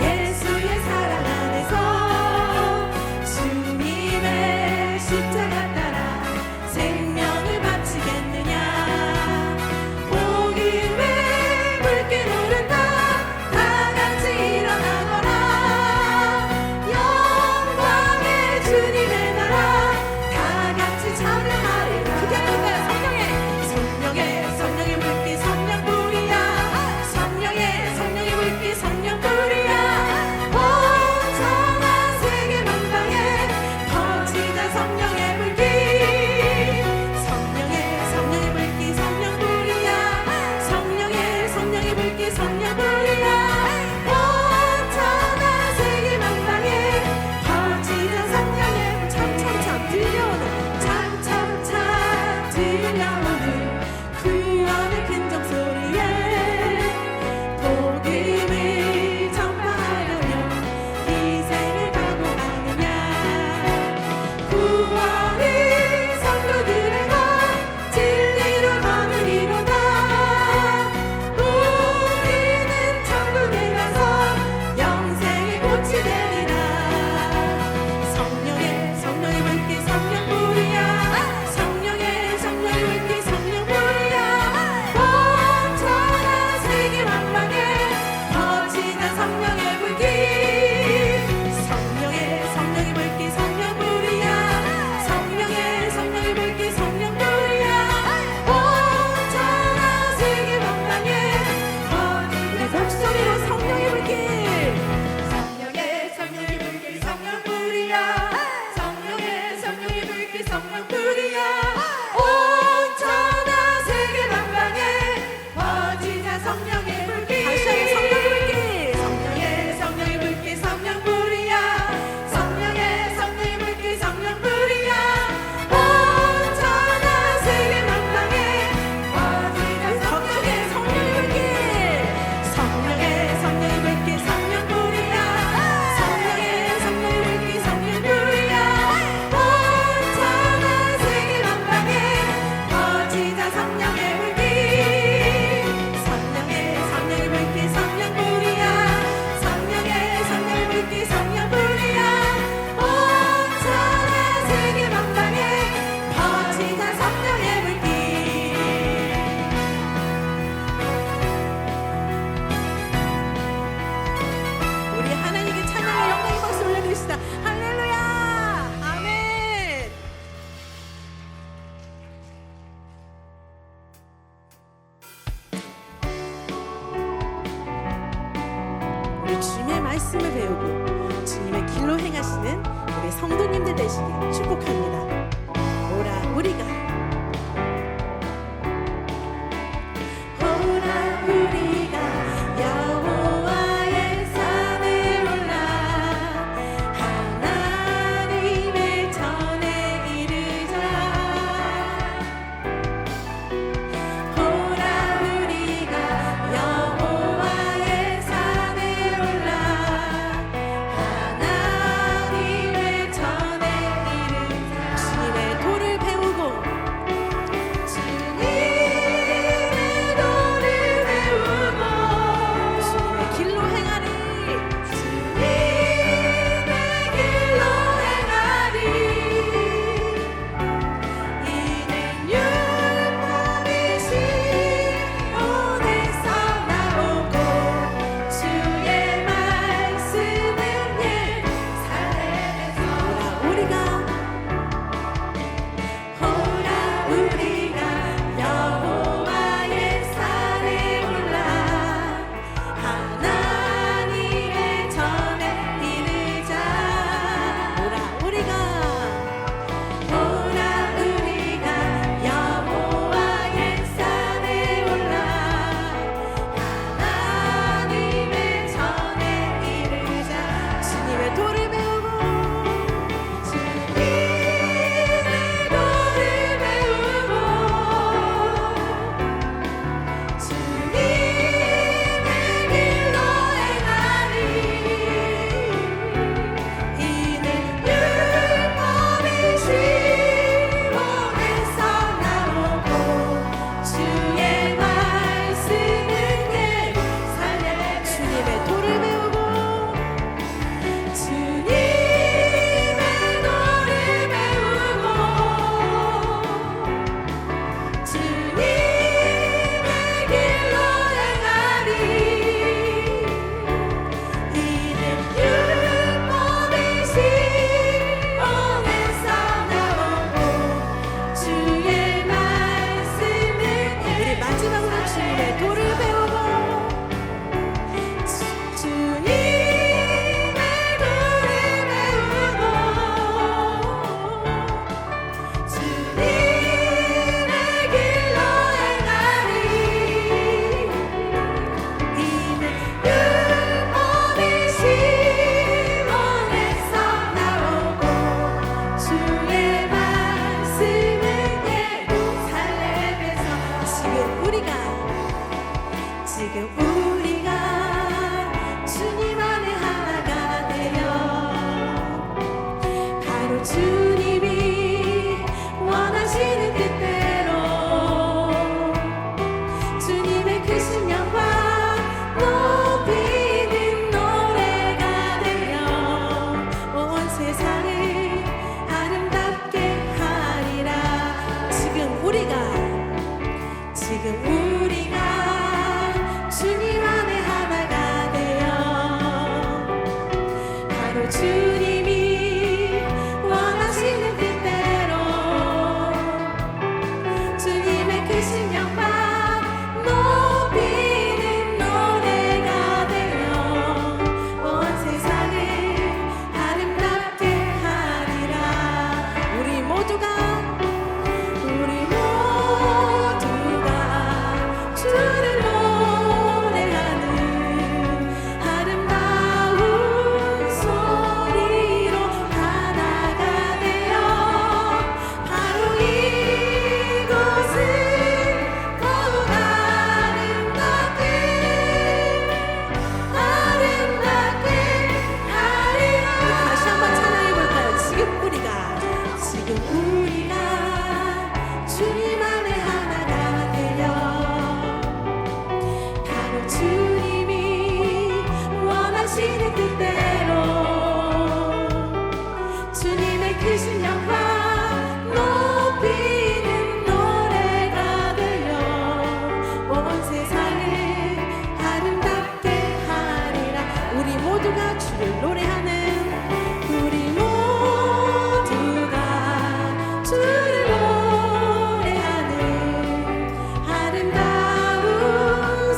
예수의 사랑 안에서 주님의 십자가 따라 생명을 바치겠느냐. 복음의 물길 오른다 다 같이 일어나거라. 영광의 주님의 나라 다 같이 찬양하리라. 그게 뭔가요? 성령의 물길 성령불이야. 성령의 물길 성령불이야. 온 천하 세계 만방에 퍼지는 성령의 물길. 성령의 물길 성령불이야. 성령의 물길 성령불이야. 온 천하 세계 만방에 퍼지는 성령의 물. 참참참 들려오는 참참참 들려오는 구원의 큰종소리에 복음을 전파하려면 희생을 각오하느냐. 구원을 성도들의 것 진리로 거느리로다. 우리는 천국에 가서 영생의 꽃이 되리라. 성령의 물길 성령불이야. 성령의 물길 성령불이야. 온 천하 세계 만방에 퍼지는 성령의 물길. 성령의 물길 성령불이야. 성령의 물길 성령불이야. 온 천하 세계 만방에 우리 목소리로 성령의 물길. 성령의 물길 성령불이야. 성령의 물길 성령불이야. 온 천하 세계 만방에 퍼지는 성령의 물길. 다시 한번 성령의 물길. 성령의 물길 성령불이야. 성령의 물길 성령불이야. 온 천하 세계 만방에 퍼지는 성령의 물길. 성령의 물길 성령불이야. 성령의 물길 성령불이야. 온 천하 세계 만방에 퍼지는 성령의 물길. 성령의 물길 성령불이야. 성령의 물길 성령불이야. 온 천하 세계 만방에 퍼지는 성령의 물길. 우리 하나님께 찬양의 영광의 박수 올려드립시다. 할렐루야. 아멘. 우리 주님의 말씀을 배우고 주님의 길로 행하시는 우리 성도님들 되시길 축복합니다. 오라 우리가 여호와의 산에 올라 하나님의 전에 이르자. 오라 우리가 여호와의 산에 올라 하나님의 전에 이르자. 주님의 도를 배우고 지금 우리가 주님 안에 하나가 되어 바로 주님이 원하시는 뜻대로 주님의 크신 영광 높이는 노래가 되어 온 세상을 아름답게 하리라. 지금 우리가 주님 안에 하나가 되어 바로 주님이 원하시는 뜻대로 주님의 크신 영광 높이는 노래가 되어 온 세상을 아름답게 하리라. 우리 모두가 주를 노래하는 아름다운 소리로 하나가 되어 바로 이곳을 더욱 아름답게 하리라. 다시 한번 찬양해 볼까요? 지금 우리가 주님 안에 하나가 되어 바로 주님이 원하시는 뜻대로 주님의 크신 영광 높이는 노래가 되어 온 세상을 아름답게 하리라. 우리 모두가 주를 노래하는 우리 모두가 주를 노래하는 아름다운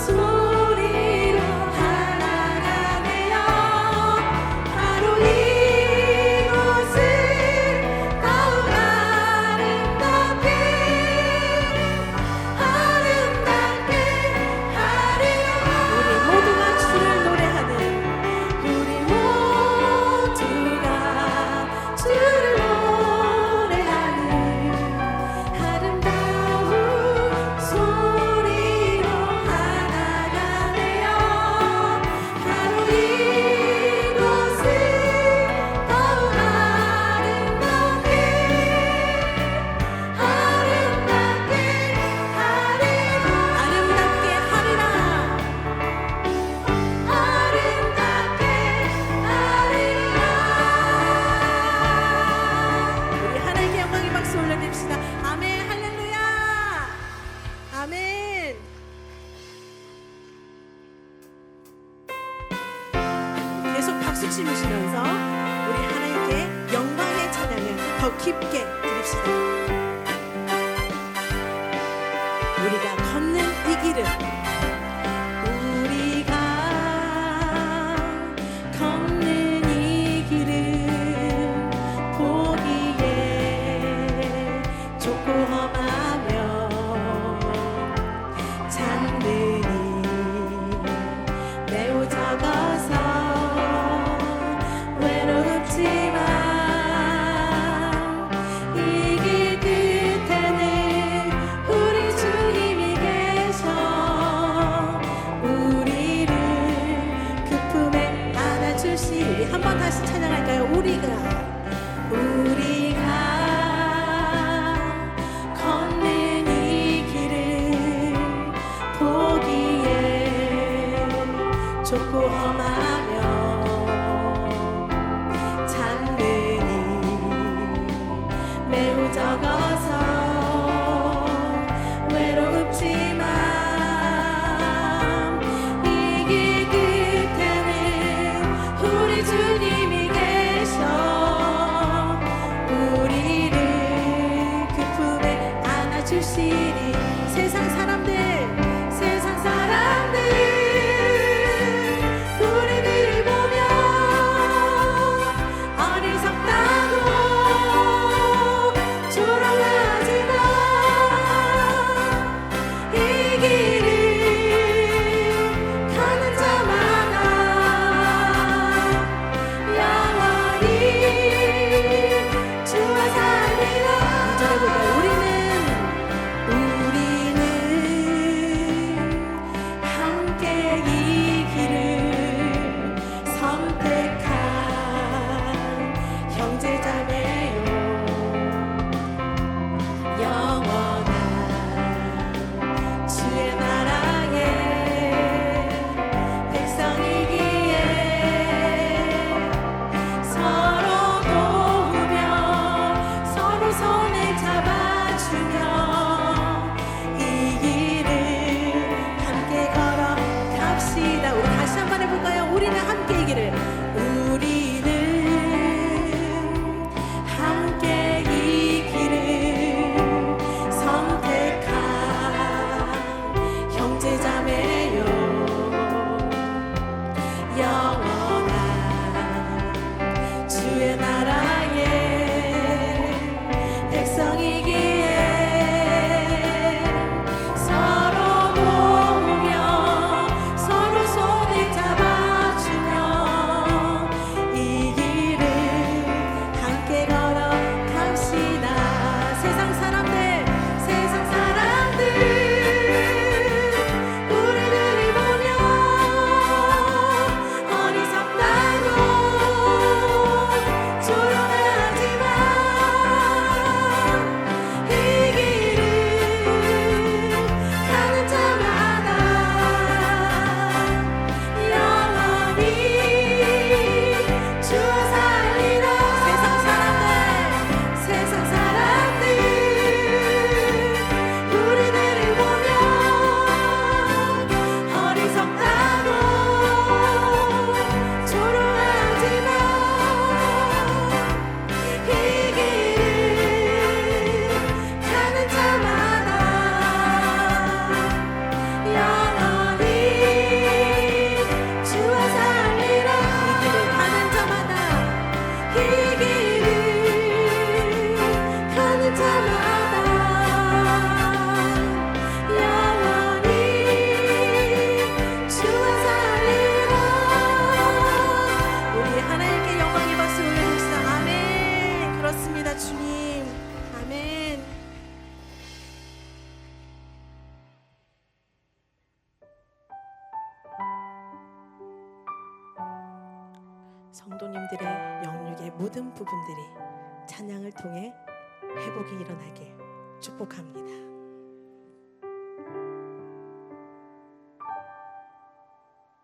소리로 하나가 되어 바로 이곳을 더욱 아름답게 하리라. 우리 모두가 주를 노래하는 우리 모두가 주를 노래하는 아름다운 소리로 하나가 되어 바로 이곳을 더욱 아름답게 하리라. 우리 하나님께 영광의 박수 올려드립시다. 아멘. 할렐루야. 아멘. 계속 박수 치시면서 우리 하나님께 영광의 찬양을 더 깊게 드립시다. 우리가 걷는 이 길은 우리가 걷는 이 길은 보기에 좁고 험하며 장르니 매우 적어서 외롭지만 이 길 끝에는 우리 주님이 계셔 우리를 그 품에 안아주시리. 한 번 다시 찬양할까요? 우리가 걷는 이 길은 보기에 좁고 험하며 장르니 매우 적어서 외롭지만 이 길 끝에는 우리 주님이 계셔 우리를 그 품에 안아주시리. 세상 사람들 우리들을 성도님들의 영육의 모든 부분들이 찬양을 통해 회복이 일어나길 축복합니다.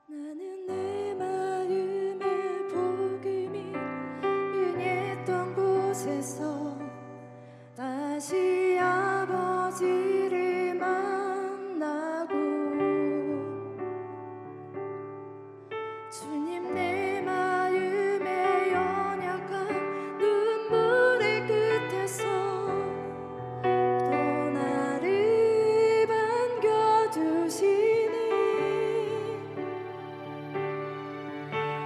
나는 내 마음의 복음이 응했던 곳에서 다시 아버지를 만나고 주님 내 마음의 연약한 눈물의 끝에서 또 나를 반겨주시니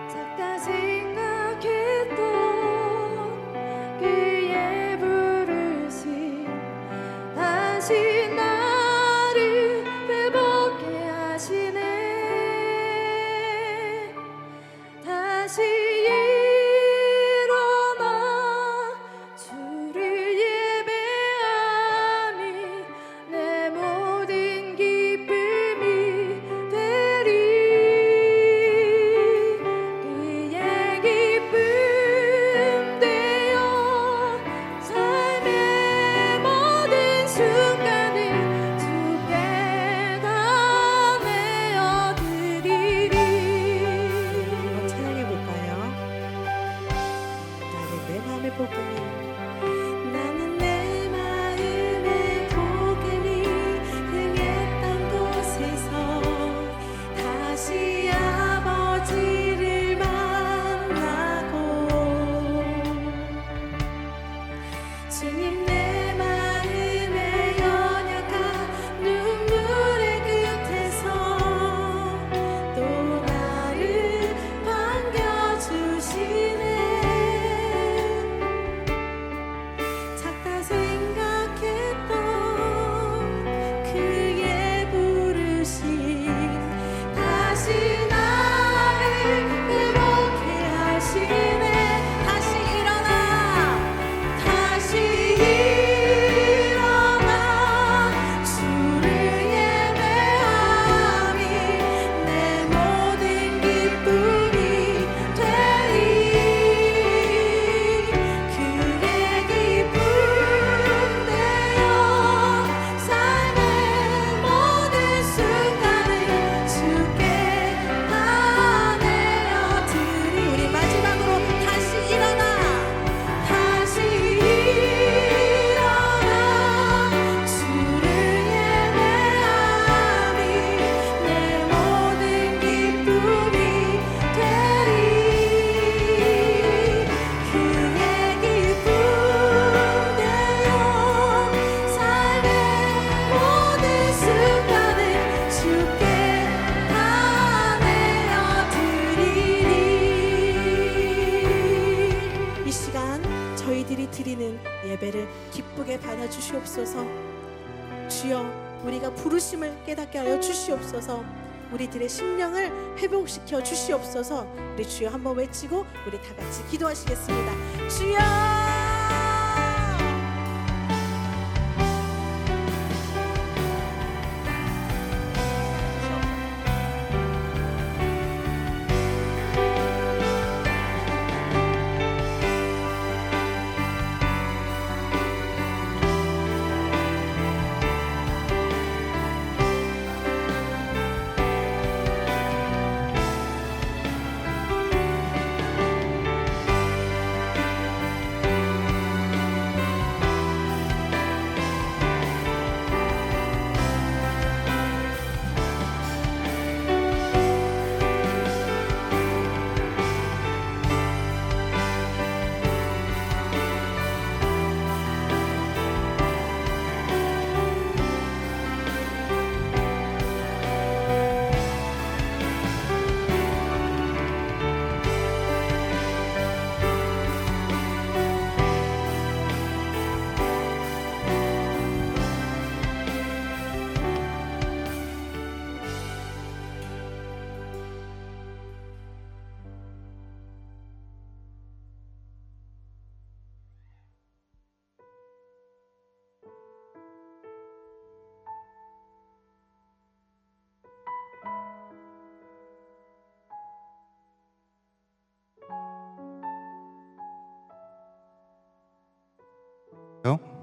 작다 생각했던 그의 부르심 다시 나를 회복해 하시네. 다시 일어나 주를 예배함이 내 모든 기쁨이 되리. 그의 기쁨 되어 삶의 모든 순간을 주께 다 내어드리리. 한번 찬양해 볼까요? 나는 내 마음의 복음이 나는 내 마음의 복음이 흥했던 곳에서 다시 아버지를 만나고 주님 내 마음의 연약한 눈물의 끝에서 또 나를 반겨주시네. 작다 생각했던 그의 부르심 다시 나를 회복해 하시네. 다시 일어나 주를 예배함이 내 모든 기쁨이 되리. 그의 기쁨 되어 삶의 모든 순간을 주께 다 내어드리. 우리 마지막으로 다시 일어나 주를 예배함이 내 모든 기쁨이 되리. 그의 기쁨 되어 삶의 모든 순간을 주께 다 내어드리리. 이 시간 저희들이 드리는 예배를 기쁘게 받아주시옵소서. 주여, 우리가 부르심을 깨닫게 하여 주시옵소서. 우리들의 심령을 회복시켜 주시옵소서. 우리 주여 한번 외치고 우리 다 같이 기도하시겠습니다. 주여!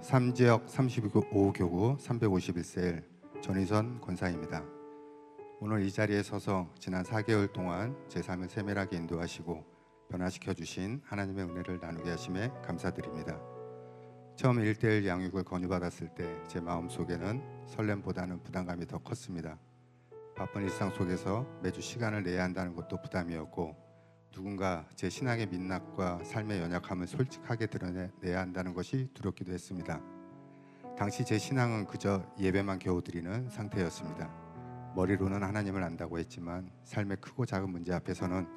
3지역 35교구 351셀 전희선 권사입니다. 오늘 이 자리에 서서 지난 4개월 동안 제 삶을 세밀하게 인도하시고 변화시켜 주신 하나님의 은혜를 나누게 하심에 감사드립니다. 처음 1:1 양육을 권유받았을 때 제 마음속에는 설렘보다는 부담감이 더 컸습니다. 바쁜 일상 속에서 매주 시간을 내야 한다는 것도 부담이었고, 누군가 제 신앙의 민낯과 삶의 연약함을 솔직하게 드러내야 한다는 것이 두렵기도 했습니다. 당시 제 신앙은 그저 예배만 겨우 드리는 상태였습니다. 머리로는 하나님을 안다고 했지만 삶의 크고 작은 문제 앞에서는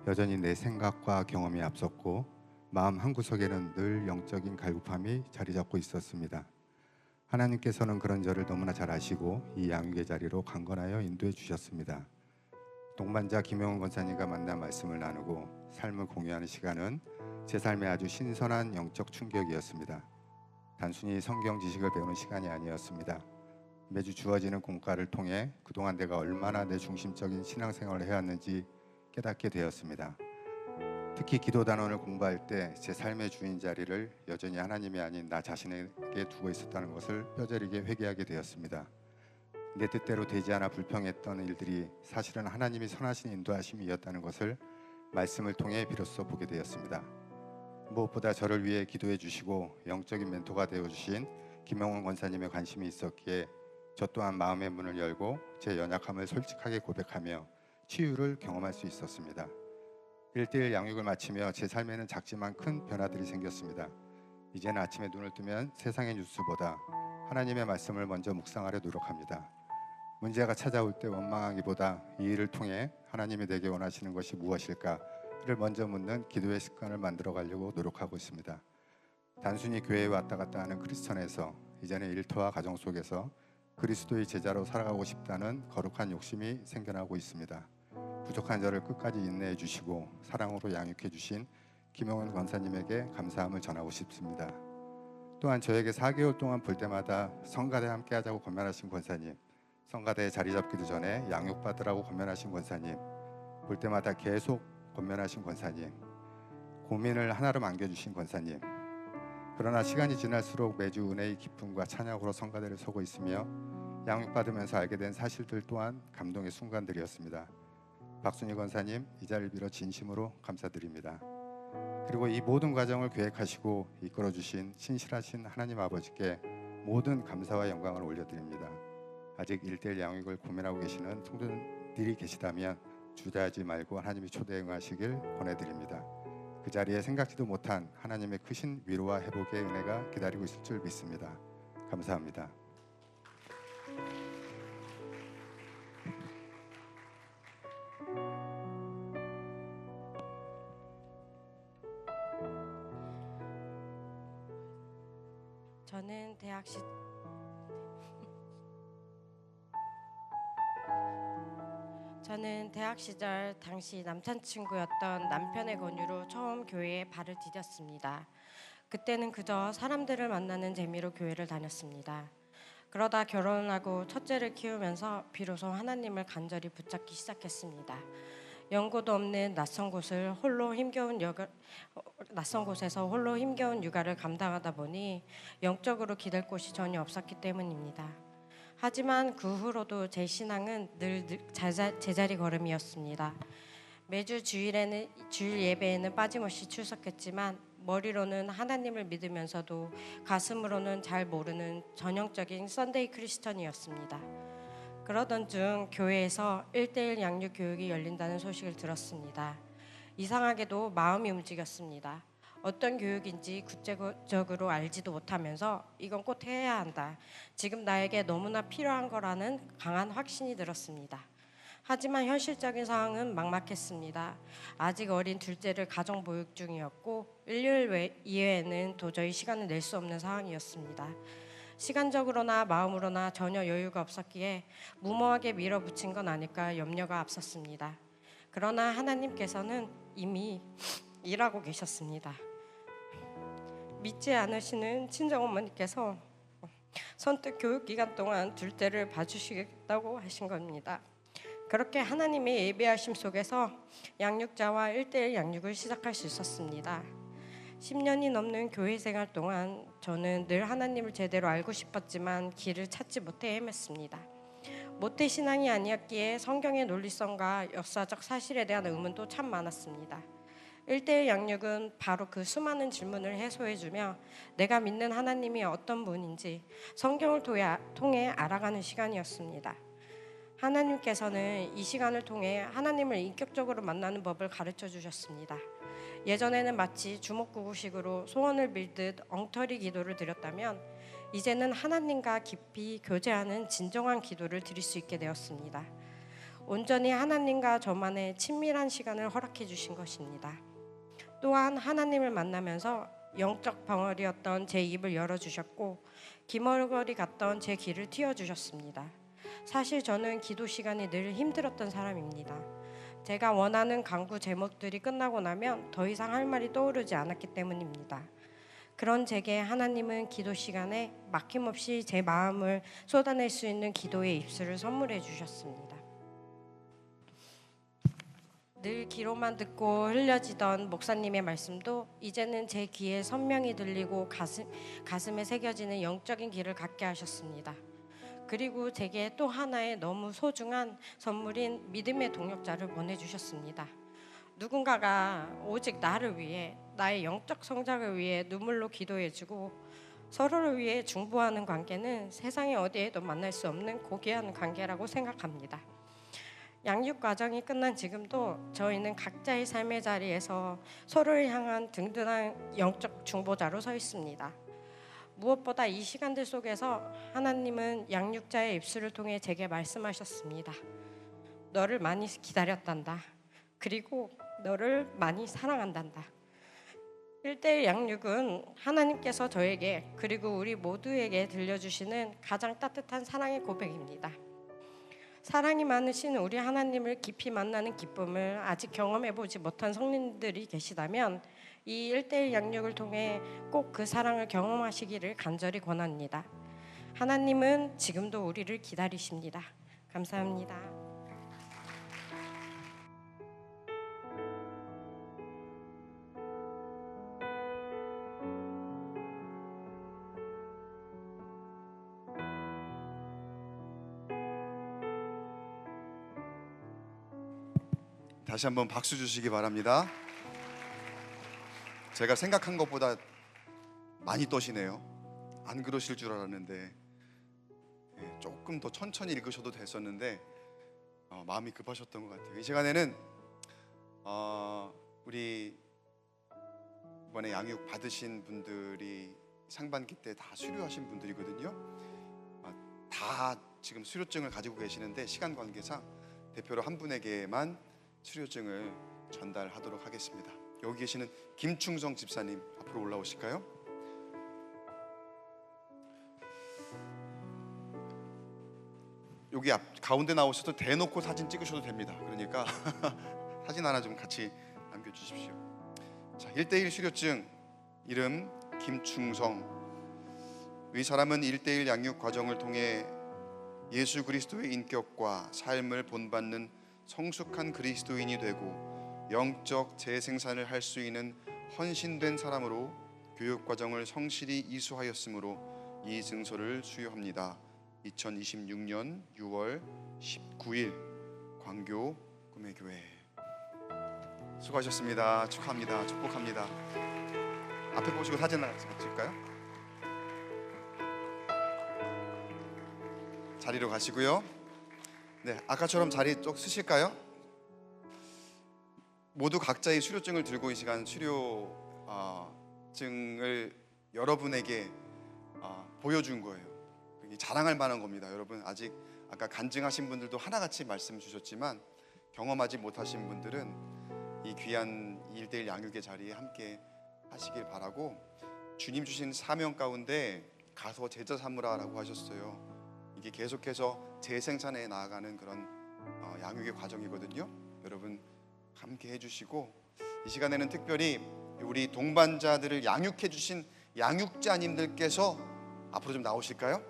여전히 내 생각과 경험이 앞섰고, 마음 한구석에는 늘 영적인 갈급함이 자리 잡고 있었습니다. 하나님께서는 그런 저를 너무나 잘 아시고 이 양육의 자리로 강건하여 인도해 주셨습니다. 동반자 김영훈 권사님과 만나 말씀을 나누고 삶을 공유하는 시간은 제 삶에 아주 신선한 영적 충격이었습니다. 단순히 성경 지식을 배우는 시간이 아니었습니다. 매주 주어지는 공과를 통해 그동안 내가 얼마나 내 중심적인 신앙생활을 해왔는지 깨닫게 되었습니다. 특히 기도 단원을 공부할 때 제 삶의 주인 자리를 여전히 하나님이 아닌 나 자신에게 두고 있었다는 것을 뼈저리게 회개하게 되었습니다. 내 뜻대로 되지 않아 불평했던 일들이 사실은 하나님이 선하신 인도하심이었다는 것을 말씀을 통해 비로소 보게 되었습니다. 무엇보다 저를 위해 기도해 주시고 영적인 멘토가 되어 주신 김영훈 권사님의 관심이 있었기에 저 또한 마음의 문을 열고 제 연약함을 솔직하게 고백하며 치유를 경험할 수 있었습니다. 1:1 양육을 마치며 제 삶에는 작지만 큰 변화들이 생겼습니다. 이제는 아침에 눈을 뜨면 세상의 뉴스보다 하나님의 말씀을 먼저 묵상하려 노력합니다. 문제가 찾아올 때 원망하기보다 이 일을 통해 하나님이 내게 원하시는 것이 무엇일까를 먼저 묻는 기도의 습관을 만들어 가려고 노력하고 있습니다. 단순히 교회에 왔다 갔다 하는 크리스천에서 이제는 일터와 가정 속에서 그리스도의 제자로 살아가고 싶다는 거룩한 욕심이 생겨나고 있습니다. 부족한 저를 끝까지 인내해 주시고 사랑으로 양육해 주신 김영훈 권사님에게 감사함을 전하고 싶습니다. 또한 저에게 4개월 동안 볼 때마다 성가대 함께 하자고 권면하신 권사님, 성가대에 자리 잡기도 전에 양육받으라고 권면하신 권사님, 볼 때마다 계속 권면하신 권사님, 고민을 하나로 안겨주신 권사님, 그러나 시간이 지날수록 매주 은혜의 기쁨과 찬양으로 성가대를 서고 있으며 양육받으면서 알게 된 사실들 또한 감동의 순간들이었습니다. 박순희 권사님, 이 자리를 빌어 진심으로 감사드립니다. 그리고 이 모든 과정을 계획하시고 이끌어주신 신실하신 하나님 아버지께 모든 감사와 영광을 올려드립니다. 아직 1:1 양육을 고민하고 계시는 성도들이 계시다면 주저하지 말고 하나님이 초대에 응하시길 권해드립니다. 그 자리에 생각지도 못한 하나님의 크신 위로와 회복의 은혜가 기다리고 있을 줄 믿습니다. 감사합니다. 저는 대학 시절 당시 남자친구였던 남편의 권유로 처음 교회에 발을 디뎠습니다. 그때는 그저 사람들을 만나는 재미로 교회를 다녔습니다. 그러다 결혼하고 첫째를 키우면서 비로소 하나님을 간절히 붙잡기 시작했습니다. 연고도 없는 낯선 곳에서 홀로 힘겨운 육아를 감당하다 보니 영적으로 기댈 곳이 전혀 없었기 때문입니다. 하지만 그 후로도 제 신앙은 늘 제자리 걸음이었습니다. 매주 주일 예배에는 빠짐없이 출석했지만 머리로는 하나님을 믿으면서도 가슴으로는 잘 모르는 전형적인 썬데이 크리스천이었습니다. 그러던 중 교회에서 1:1 양육 교육이 열린다는 소식을 들었습니다. 이상하게도 마음이 움직였습니다. 어떤 교육인지 구체적으로 알지도 못하면서 이건 꼭 해야 한다. 지금 나에게 너무나 필요한 거라는 강한 확신이 들었습니다. 하지만 현실적인 상황은 막막했습니다. 아직 어린 둘째를 가정보육 중이었고 일요일 이외에는 도저히 시간을 낼 수 없는 상황이었습니다. 시간적으로나 마음으로나 전혀 여유가 없었기에 무모하게 밀어붙인 건 아닐까 염려가 앞섰습니다. 그러나 하나님께서는 이미 일하고 계셨습니다. 믿지 않으시는 친정어머니께서 선뜻 교육기간 동안 둘째를 봐주시겠다고 하신 겁니다. 그렇게 하나님의 예배하심 속에서 양육자와 1:1 양육을 시작할 수 있었습니다. 10년이 넘는 교회 생활 동안 저는 늘 하나님을 제대로 알고 싶었지만 길을 찾지 못해 헤맸습니다. 모태 신앙이 아니었기에 성경의 논리성과 역사적 사실에 대한 의문도 참 많았습니다. 1:1 양육은 바로 그 수많은 질문을 해소해주며 내가 믿는 하나님이 어떤 분인지 성경을 통해 알아가는 시간이었습니다. 하나님께서는 이 시간을 통해 하나님을 인격적으로 만나는 법을 가르쳐 주셨습니다. 예전에는 마치 주먹구구식으로 소원을 빌듯 엉터리 기도를 드렸다면 이제는 하나님과 깊이 교제하는 진정한 기도를 드릴 수 있게 되었습니다. 온전히 하나님과 저만의 친밀한 시간을 허락해 주신 것입니다. 또한 하나님을 만나면서 영적 벙어리였던 제 입을 열어주셨고 기머거리 같던 제 귀를 틔워주셨습니다. 사실 저는 기도 시간이 늘 힘들었던 사람입니다. 제가 원하는 간구 제목들이 끝나고 나면 더 이상 할 말이 떠오르지 않았기 때문입니다. 그런 제게 하나님은 기도 시간에 막힘없이 제 마음을 쏟아낼 수 있는 기도의 입술을 선물해 주셨습니다. 늘 귀로만 듣고 흘려지던 목사님의 말씀도 이제는 제 귀에 선명히 들리고 가슴에 새겨지는 영적인 길을 갖게 하셨습니다. 그리고 제게 또 하나의 너무 소중한 선물인 믿음의 동역자를 보내주셨습니다. 누군가가 오직 나를 위해, 나의 영적 성장을 위해 눈물로 기도해주고 서로를 위해 중보하는 관계는 세상의 어디에도 만날 수 없는 고귀한 관계라고 생각합니다. 양육 과정이 끝난 지금도 저희는 각자의 삶의 자리에서 서로를 향한 든든한 영적 중보자로 서 있습니다. 무엇보다 이 시간들 속에서 하나님은 양육자의 입술을 통해 제게 말씀하셨습니다. 너를 많이 기다렸단다. 그리고 너를 많이 사랑한단다. 1:1 양육은 하나님께서 저에게 그리고 우리 모두에게 들려주시는 가장 따뜻한 사랑의 고백입니다. 사랑이 많으신 우리 하나님을 깊이 만나는 기쁨을 아직 경험해보지 못한 성도님들이 계시다면 이 1:1 양육을 통해 꼭 그 사랑을 경험하시기를 간절히 권합니다. 하나님은 지금도 우리를 기다리십니다. 감사합니다. 다시 한번 박수 주시기 바랍니다. 제가 생각한 것보다 많이 떠시네요. 안 그러실 줄 알았는데 조금 더 천천히 읽으셔도 됐었는데 마음이 급하셨던 것 같아요. 이 시간에는 우리 이번에 양육 받으신 분들이 상반기 때 다 수료하신 분들이거든요. 다 지금 수료증을 가지고 계시는데 시간 관계상 대표로 한 분에게만 수료증을 전달하도록 하겠습니다. 여기 계시는 김충성 집사님 앞으로 올라오실까요? 여기 앞 가운데 나오셔도 대놓고 사진 찍으셔도 됩니다. 그러니까 사진 하나 좀 같이 남겨주십시오. 자, 1:1 수료증 이름 김충성. 이 사람은 1:1 양육 과정을 통해 예수 그리스도의 인격과 삶을 본받는 성숙한 그리스도인이 되고 영적 재생산을 할 수 있는 헌신된 사람으로 교육 과정을 성실히 이수하였으므로 이 증서를 수여합니다. 2026년 6월 19일 광교 꿈의교회. 수고하셨습니다. 축하합니다. 축복합니다. 앞에 보시고 사진 하나 찍을까요? 자리로 가시고요. 네, 아까처럼 자리 쭉 쓰실까요? 모두 각자의 수료증을 들고 이 시간 수료증을 여러분에게 보여준 거예요. 자랑할 만한 겁니다. 여러분 아직 아까 간증하신 분들도 하나같이 말씀 주셨지만 경험하지 못하신 분들은 이 귀한 1:1 양육의 자리에 함께 하시길 바라고, 주님 주신 사명 가운데 가서 제자 삼으라라고 하셨어요. 이게 계속해서 재생산해 나아가는 그런 양육의 과정이거든요. 여러분 함께 해주시고, 이 시간에는 특별히 우리 동반자들을 양육해 주신 양육자님들께서 앞으로 좀 나오실까요?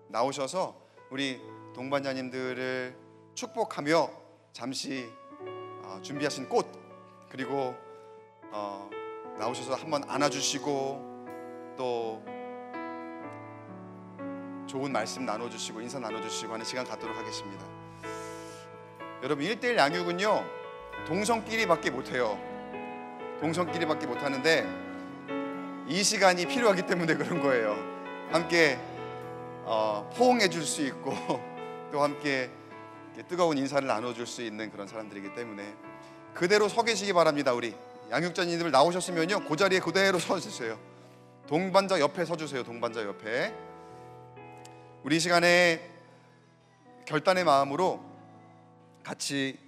나오셔서 우리 동반자님들을 축복하며 잠시 준비하신 꽃 그리고 나오셔서 한번 안아주시고 또 좋은 말씀 나눠주시고 인사 나눠주시고 하는 시간 갖도록 하겠습니다. 여러분 1대1 양육은요 동성끼리밖에 못해요. 동성끼리밖에 못하는데 이 시간이 필요하기 때문에 그런 거예요. 함께 포옹해 줄 수 있고 또 함께 뜨거운 인사를 나눠줄 수 있는 그런 사람들이기 때문에 그대로 서 계시기 바랍니다. 우리 양육자님들 나오셨으면요 그 자리에 그대로 서 주세요. 동반자 옆에 서 주세요. 동반자 옆에. 우리 이 시간에 결단의 마음으로 같이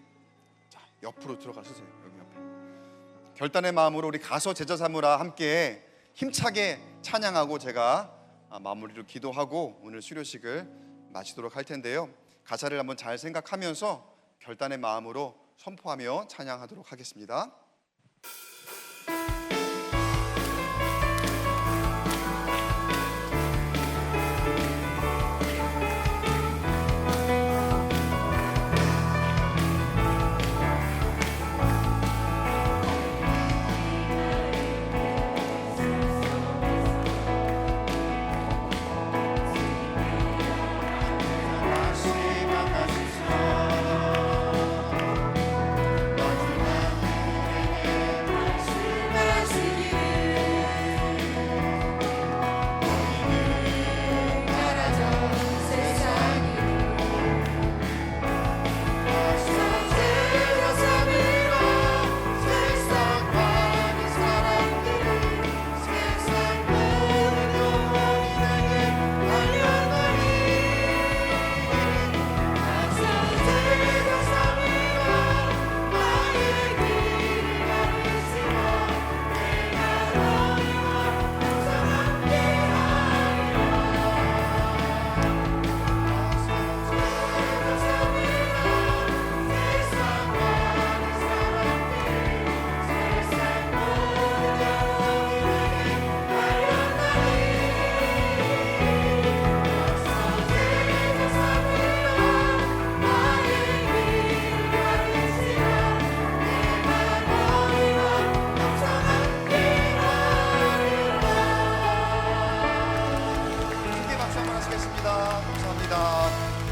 옆으로 들어가주세요. 여기 옆에. 결단의 마음으로 우리 가서 제자 삼으라 함께 힘차게 찬양하고 제가 마무리로 기도하고 오늘 수료식을 마치도록 할 텐데요. 가사를 한번 잘 생각하면서 결단의 마음으로 선포하며 찬양하도록 하겠습니다.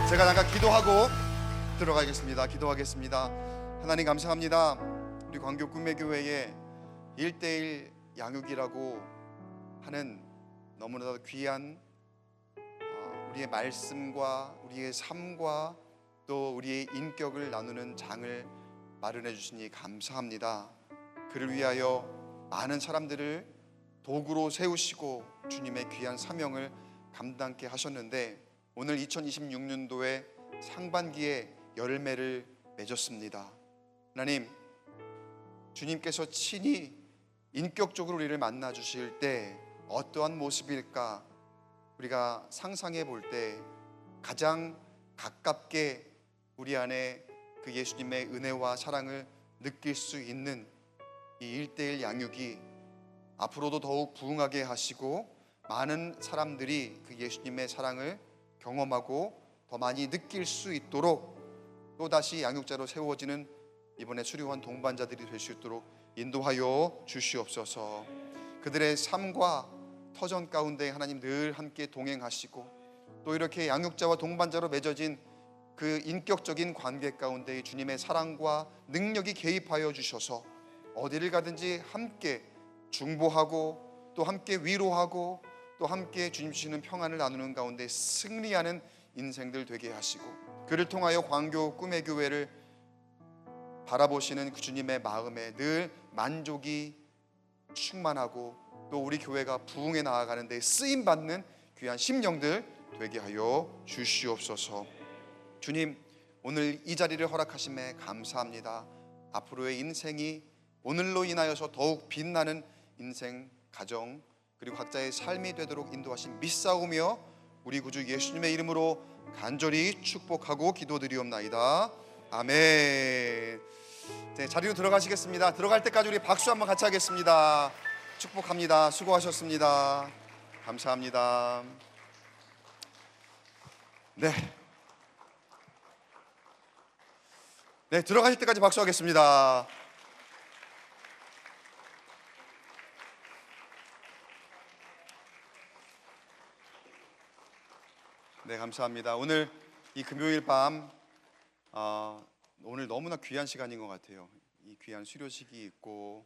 제가 잠깐 기도하고 들어가겠습니다. 기도하겠습니다. 하나님 감사합니다. 우리 광교 꿈의교회의 1대1 양육이라고 하는 너무나도 귀한 우리의 말씀과 우리의 삶과 또 우리의 인격을 나누는 장을 마련해 주시니 감사합니다. 그를 위하여 많은 사람들을 도구로 세우시고 주님의 귀한 사명을 감당케 하셨는데 오늘 2026년도에 상반기에 열매를 맺었습니다. 하나님, 주님께서 친히 인격적으로 우리를 만나 주실 때 어떠한 모습일까 우리가 상상해 볼 때 가장 가깝게 우리 안에 그 예수님의 은혜와 사랑을 느낄 수 있는 이 1대1 양육이 앞으로도 더욱 부흥하게 하시고 많은 사람들이 그 예수님의 사랑을 경험하고 더 많이 느낄 수 있도록 또다시 양육자로 세워지는 이번에 수료한 동반자들이 될 수 있도록 인도하여 주시옵소서. 그들의 삶과 터전 가운데 하나님 늘 함께 동행하시고 또 이렇게 양육자와 동반자로 맺어진 그 인격적인 관계 가운데 주님의 사랑과 능력이 개입하여 주셔서 어디를 가든지 함께 중보하고 또 함께 위로하고 또 함께 주님 주시는 평안을 나누는 가운데 승리하는 인생들 되게 하시고 그를 통하여 광교 꿈의 교회를 바라보시는 그 주님의 마음에 늘 만족이 충만하고 또 우리 교회가 부흥해 나아가는 데 쓰임받는 귀한 심령들 되게 하여 주시옵소서. 주님, 오늘 이 자리를 허락하심에 감사합니다. 앞으로의 인생이 오늘로 인하여서 더욱 빛나는 인생, 가정 그리고 각자의 삶이 되도록 인도하신 믿사오며 우리 구주 예수님의 이름으로 간절히 축복하고 기도드리옵나이다. 아멘. 네, 자리로 들어가시겠습니다. 들어갈 때까지 우리 박수 한번 같이 하겠습니다. 축복합니다. 수고하셨습니다. 감사합니다. 네, 들어가실 때까지 박수하겠습니다. 네, 감사합니다. 오늘 이 금요일 밤 오늘 너무나 귀한 시간인 것 같아요. 이 귀한 수료식이 있고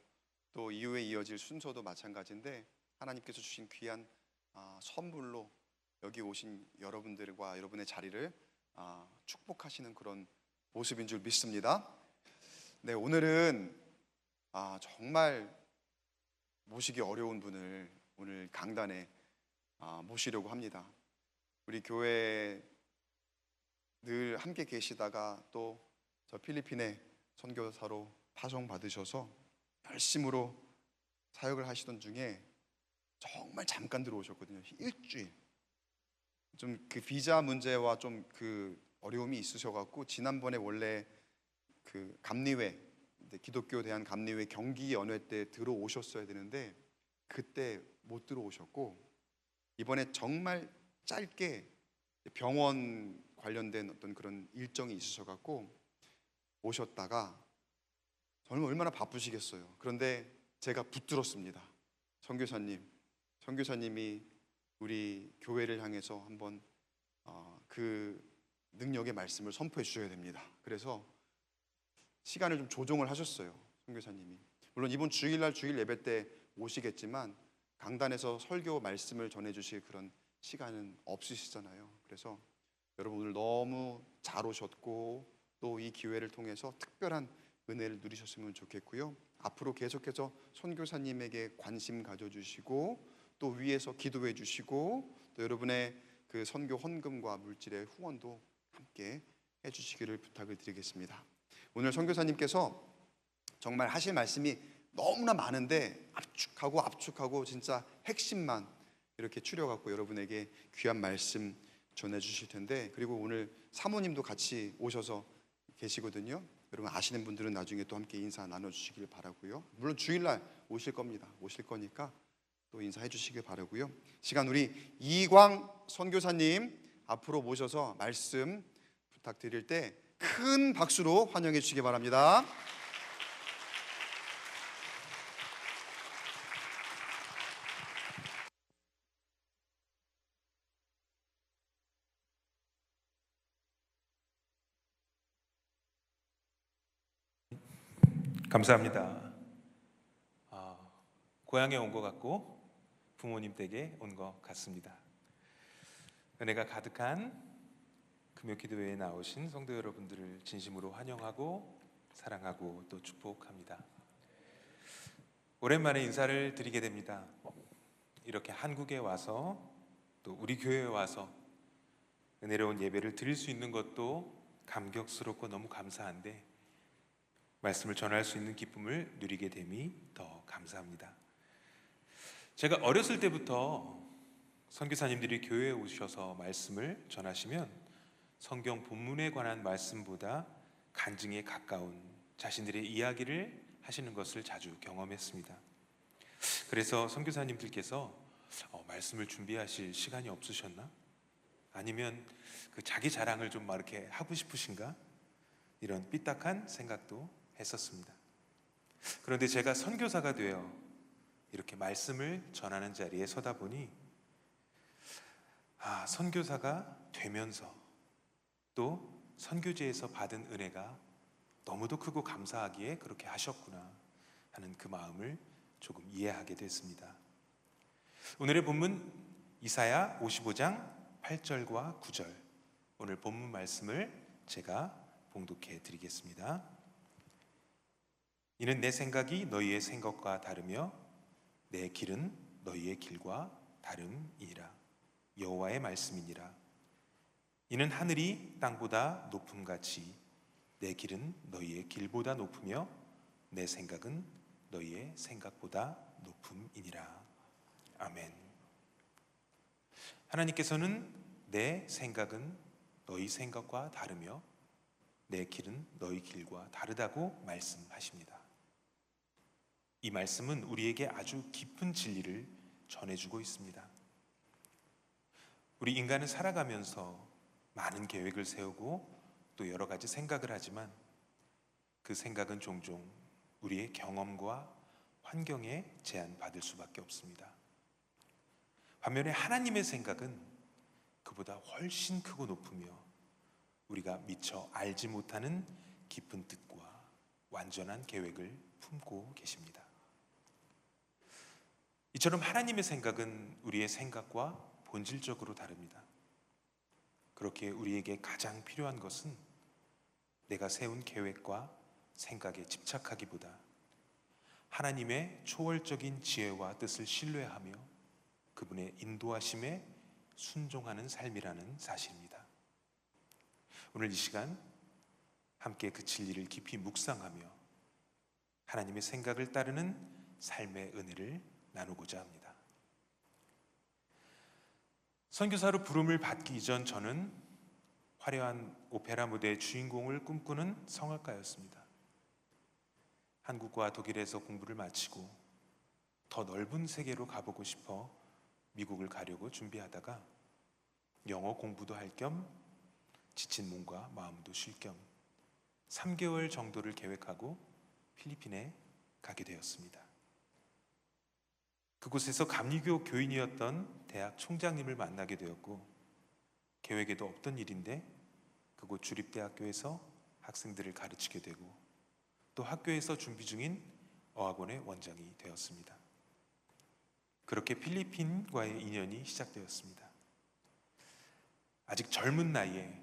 또 이후에 이어질 순서도 마찬가지인데 하나님께서 주신 귀한 선물로 여기 오신 여러분들과 여러분의 자리를 축복하시는 그런 모습인 줄 믿습니다. 네, 오늘은 정말 모시기 어려운 분을 오늘 강단에 모시려고 합니다. 우리 교회에 늘 함께 계시다가 또 저 필리핀에 선교사로 파송 받으셔서 열심으로 사역을 하시던 중에 정말 잠깐 들어오셨거든요. 일주일. 좀 그 비자 문제와 좀 그 어려움이 있으셔갖고 지난번에 원래 그 감리회, 기독교 대한 감리회 경기 연회 때 들어오셨어야 되는데 그때 못 들어오셨고 이번에 정말 짧게 병원 관련된 어떤 그런 일정이 있으셔갖고 오셨다가 정말 얼마나 바쁘시겠어요. 그런데 제가 붙들었습니다. 선교사님이 우리 교회를 향해서 한번 그 능력의 말씀을 선포해 주셔야 됩니다. 그래서 시간을 좀 조정을 하셨어요. 선교사님이. 물론 이번 주일 예배 때 오시겠지만 강단에서 설교 말씀을 전해 주실 그런 시간은 없으시잖아요. 그래서 여러분 오늘 너무 잘 오셨고 또 이 기회를 통해서 특별한 은혜를 누리셨으면 좋겠고요. 앞으로 계속해서 선교사님에게 관심 가져주시고 또 위에서 기도해 주시고 또 여러분의 그 선교 헌금과 물질의 후원도 함께 해주시기를 부탁을 드리겠습니다. 오늘 선교사님께서 정말 하실 말씀이 너무나 많은데 압축하고 진짜 핵심만 이렇게 추려갖고 여러분에게 귀한 말씀 전해주실 텐데 그리고 오늘 사모님도 같이 오셔서 계시거든요. 여러분 아시는 분들은 나중에 또 함께 인사 나눠주시길 바라고요. 물론 주일날 오실 겁니다. 오실 거니까 또 인사해 주시길 바라고요. 시간 우리 이광 선교사님 앞으로 모셔서 말씀 부탁드릴 때 큰 박수로 환영해 주시기 바랍니다. 감사합니다. 고향에 온 것 같고 부모님 댁에 온 것 같습니다. 은혜가 가득한 금요기도회에 나오신 성도 여러분들을 진심으로 환영하고 사랑하고 또 축복합니다. 오랜만에 인사를 드리게 됩니다. 이렇게 한국에 와서 또 우리 교회에 와서 은혜로운 예배를 드릴 수 있는 것도 감격스럽고 너무 감사한데 말씀을 전할 수 있는 기쁨을 누리게 됨이 더 감사합니다. 제가 어렸을 때부터 선교사님들이 교회에 오셔서 말씀을 전하시면 성경 본문에 관한 말씀보다 간증에 가까운 자신들의 이야기를 하시는 것을 자주 경험했습니다. 그래서 선교사님들께서 말씀을 준비하실 시간이 없으셨나? 아니면 그 자기 자랑을 좀 막 이렇게 하고 싶으신가? 이런 삐딱한 생각도 했었습니다. 그런데 제가 선교사가 되어 이렇게 말씀을 전하는 자리에 서다 보니 선교사가 되면서 또 선교제에서 받은 은혜가 너무도 크고 감사하기에 그렇게 하셨구나 하는 그 마음을 조금 이해하게 됐습니다. 오늘의 본문 이사야 55장 8절과 9절 오늘 본문 말씀을 제가 봉독해 드리겠습니다. 이는 내 생각이 너희의 생각과 다르며 내 길은 너희의 길과 다름이니라. 여호와의 말씀이니라. 이는 하늘이 땅보다 높음같이 내 길은 너희의 길보다 높으며 내 생각은 너희의 생각보다 높음이니라. 아멘. 하나님께서는 내 생각은 너희 생각과 다르며 내 길은 너희 길과 다르다고 말씀하십니다. 이 말씀은 우리에게 아주 깊은 진리를 전해주고 있습니다. 우리 인간은 살아가면서 많은 계획을 세우고 또 여러 가지 생각을 하지만 그 생각은 종종 우리의 경험과 환경에 제한받을 수밖에 없습니다. 반면에 하나님의 생각은 그보다 훨씬 크고 높으며 우리가 미처 알지 못하는 깊은 뜻과 완전한 계획을 품고 계십니다. 이처럼 하나님의 생각은 우리의 생각과 본질적으로 다릅니다. 그렇게 우리에게 가장 필요한 것은 내가 세운 계획과 생각에 집착하기보다 하나님의 초월적인 지혜와 뜻을 신뢰하며 그분의 인도하심에 순종하는 삶이라는 사실입니다. 오늘 이 시간 함께 그 진리를 깊이 묵상하며 하나님의 생각을 따르는 삶의 은혜를 나누고자 합니다. 선교사로 부름을 받기 이전 저는 화려한 오페라 무대의 주인공을 꿈꾸는 성악가였습니다. 한국과 독일에서 공부를 마치고 더 넓은 세계로 가보고 싶어 미국을 가려고 준비하다가 영어 공부도 할 겸 지친 몸과 마음도 쉴 겸 3개월 정도를 계획하고 필리핀에 가게 되었습니다. 그곳에서 감리교 교인이었던 대학 총장님을 만나게 되었고, 계획에도 없던 일인데 그곳 주립대학교에서 학생들을 가르치게 되고 또 학교에서 준비 중인 어학원의 원장이 되었습니다. 그렇게 필리핀과의 인연이 시작되었습니다. 아직 젊은 나이에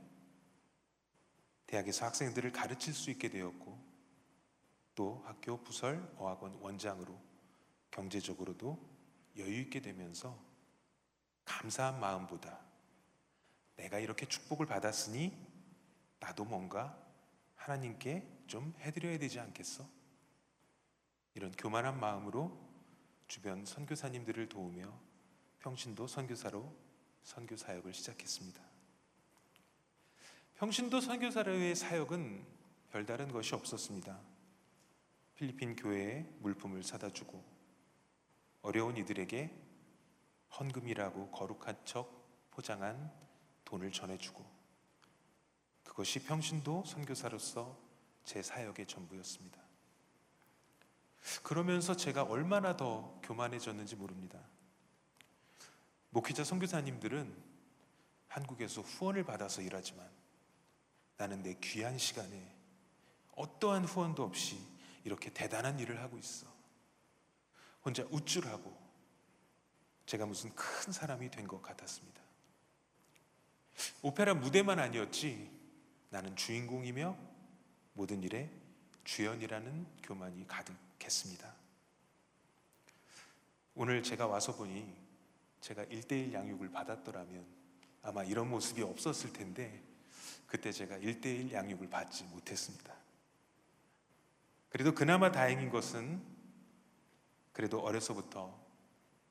대학에서 학생들을 가르칠 수 있게 되었고 또 학교 부설 어학원 원장으로 경제적으로도 여유 있게 되면서 감사한 마음보다 내가 이렇게 축복을 받았으니 나도 뭔가 하나님께 좀 해드려야 되지 않겠어? 이런 교만한 마음으로 주변 선교사님들을 도우며 평신도 선교사로 선교 사역을 시작했습니다. 평신도 선교사로의 사역은 별다른 것이 없었습니다. 필리핀 교회에 물품을 사다 주고 어려운 이들에게 헌금이라고 거룩한 척 포장한 돈을 전해주고, 그것이 평신도 선교사로서 제 사역의 전부였습니다. 그러면서 제가 얼마나 더 교만해졌는지 모릅니다. 목회자 선교사님들은 한국에서 후원을 받아서 일하지만 나는 내 귀한 시간에 어떠한 후원도 없이 이렇게 대단한 일을 하고 있어. 혼자 우쭐하고 제가 무슨 큰 사람이 된 것 같았습니다. 오페라 무대만 아니었지 나는 주인공이며 모든 일에 주연이라는 교만이 가득했습니다. 오늘 제가 와서 보니 제가 1:1 양육을 받았더라면 아마 이런 모습이 없었을 텐데 그때 제가 1:1 양육을 받지 못했습니다. 그래도 그나마 다행인 것은 그래도 어려서부터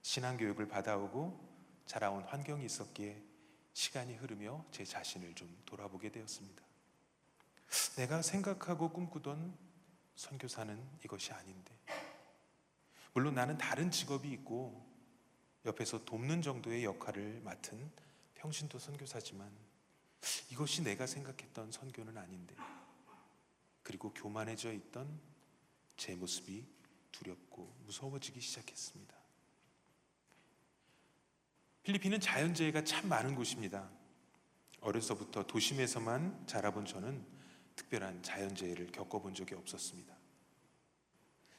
신앙교육을 받아오고 자라온 환경이 있었기에 시간이 흐르며 제 자신을 좀 돌아보게 되었습니다. 내가 생각하고 꿈꾸던 선교사는 이것이 아닌데, 물론 나는 다른 직업이 있고 옆에서 돕는 정도의 역할을 맡은 평신도 선교사지만 이것이 내가 생각했던 선교는 아닌데, 그리고 교만해져 있던 제 모습이 두렵고 무서워지기 시작했습니다. 필리핀은 자연재해가 참 많은 곳입니다. 어려서부터 도심에서만 자라본 저는 특별한 자연재해를 겪어본 적이 없었습니다.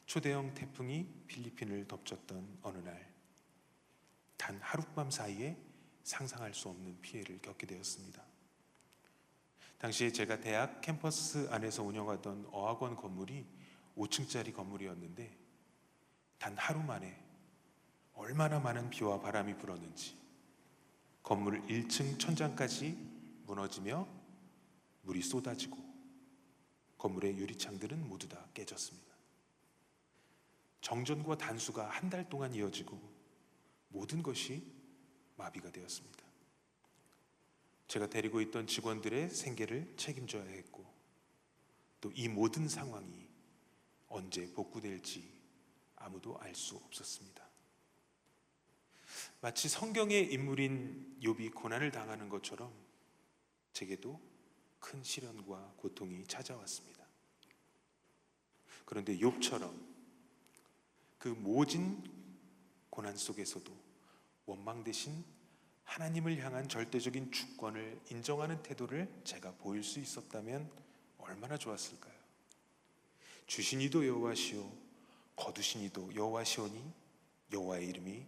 초대형 태풍이 필리핀을 덮쳤던 어느 날, 단 하룻밤 사이에 상상할 수 없는 피해를 겪게 되었습니다. 당시에 제가 대학 캠퍼스 안에서 운영하던 어학원 건물이 5층짜리 건물이었는데 단 하루 만에 얼마나 많은 비와 바람이 불었는지 건물 1층 천장까지 무너지며 물이 쏟아지고 건물의 유리창들은 모두 다 깨졌습니다. 정전과 단수가 한 달 동안 이어지고 모든 것이 마비가 되었습니다. 제가 데리고 있던 직원들의 생계를 책임져야 했고 또 이 모든 상황이 언제 복구될지 아무도 알 수 없었습니다. 마치 성경의 인물인 욥이 고난을 당하는 것처럼 제게도 큰 시련과 고통이 찾아왔습니다. 그런데 욥처럼 그 모진 고난 속에서도 원망 대신 하나님을 향한 절대적인 주권을 인정하는 태도를 제가 보일 수 있었다면 얼마나 좋았을까요? 주신 이도 여호와시오 거두신 이도 여호와시오니 여호와의 이름이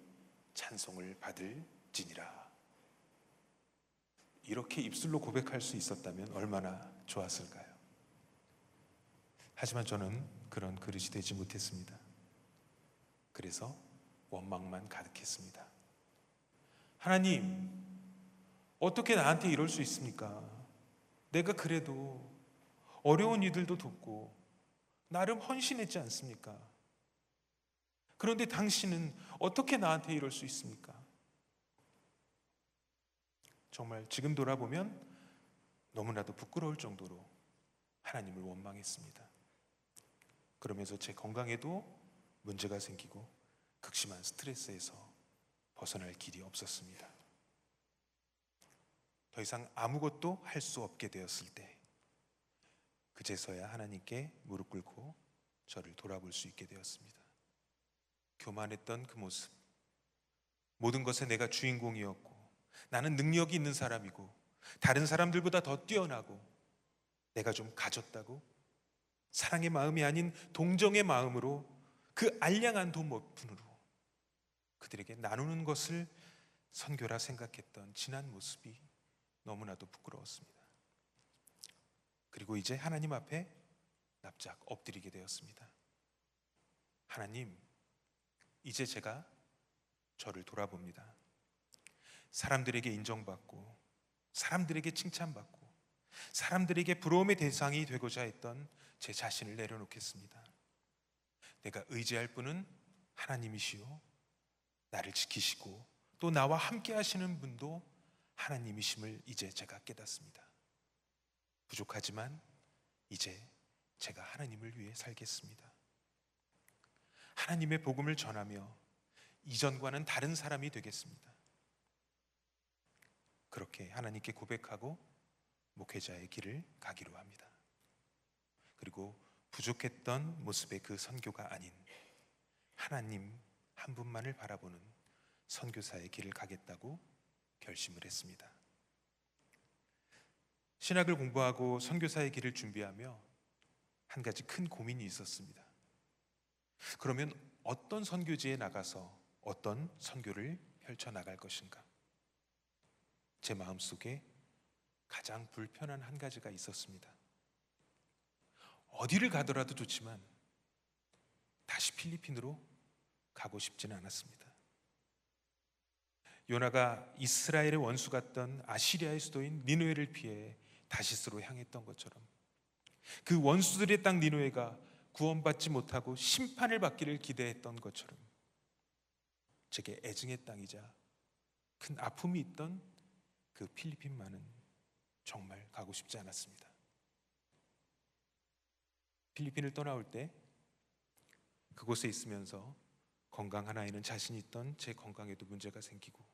찬송을 받을지니라. 이렇게 입술로 고백할 수 있었다면 얼마나 좋았을까요? 하지만 저는 그런 그릇이 되지 못했습니다. 그래서 원망만 가득했습니다. 하나님, 어떻게 나한테 이럴 수 있습니까? 내가 그래도 어려운 이들도 돕고 나름 헌신했지 않습니까? 그런데 당신은 어떻게 나한테 이럴 수 있습니까? 정말 지금 돌아보면 너무나도 부끄러울 정도로 하나님을 원망했습니다. 그러면서 제 건강에도 문제가 생기고 극심한 스트레스에서 벗어날 길이 없었습니다. 더 이상 아무것도 할 수 없게 되었을 때 그제서야 하나님께 무릎 꿇고 저를 돌아볼 수 있게 되었습니다. 교만했던 그 모습, 모든 것에 내가 주인공이었고 나는 능력이 있는 사람이고 다른 사람들보다 더 뛰어나고 내가 좀 가졌다고 사랑의 마음이 아닌 동정의 마음으로 그 알량한 돈 몇 푼으로 그들에게 나누는 것을 선교라 생각했던 지난 모습이 너무나도 부끄러웠습니다. 그리고 이제 하나님 앞에 납작 엎드리게 되었습니다. 하나님, 이제 제가 저를 돌아봅니다. 사람들에게 인정받고 사람들에게 칭찬받고 사람들에게 부러움의 대상이 되고자 했던 제 자신을 내려놓겠습니다. 내가 의지할 분은 하나님이시오, 나를 지키시고 또 나와 함께 하시는 분도 하나님이심을 이제 제가 깨닫습니다. 부족하지만 이제 제가 하나님을 위해 살겠습니다. 하나님의 복음을 전하며 이전과는 다른 사람이 되겠습니다. 그렇게 하나님께 고백하고 목회자의 길을 가기로 합니다. 그리고 부족했던 모습의 그 선교가 아닌 하나님 한 분만을 바라보는 선교사의 길을 가겠다고 결심을 했습니다. 신학을 공부하고 선교사의 길을 준비하며 한 가지 큰 고민이 있었습니다. 그러면 어떤 선교지에 나가서 어떤 선교를 펼쳐나갈 것인가? 제 마음속에 가장 불편한 한 가지가 있었습니다. 어디를 가더라도 좋지만 다시 필리핀으로 가고 싶지는 않았습니다. 요나가 이스라엘의 원수 같던 아시리아의 수도인 니느웨를 피해 다시스로 향했던 것처럼 그 원수들의 땅 니느웨가 구원받지 못하고 심판을 받기를 기대했던 것처럼 제게 애증의 땅이자 큰 아픔이 있던 그 필리핀만은 정말 가고 싶지 않았습니다. 필리핀을 떠나올 때 그곳에 있으면서 건강 하나에는 자신이 있던 제 건강에도 문제가 생기고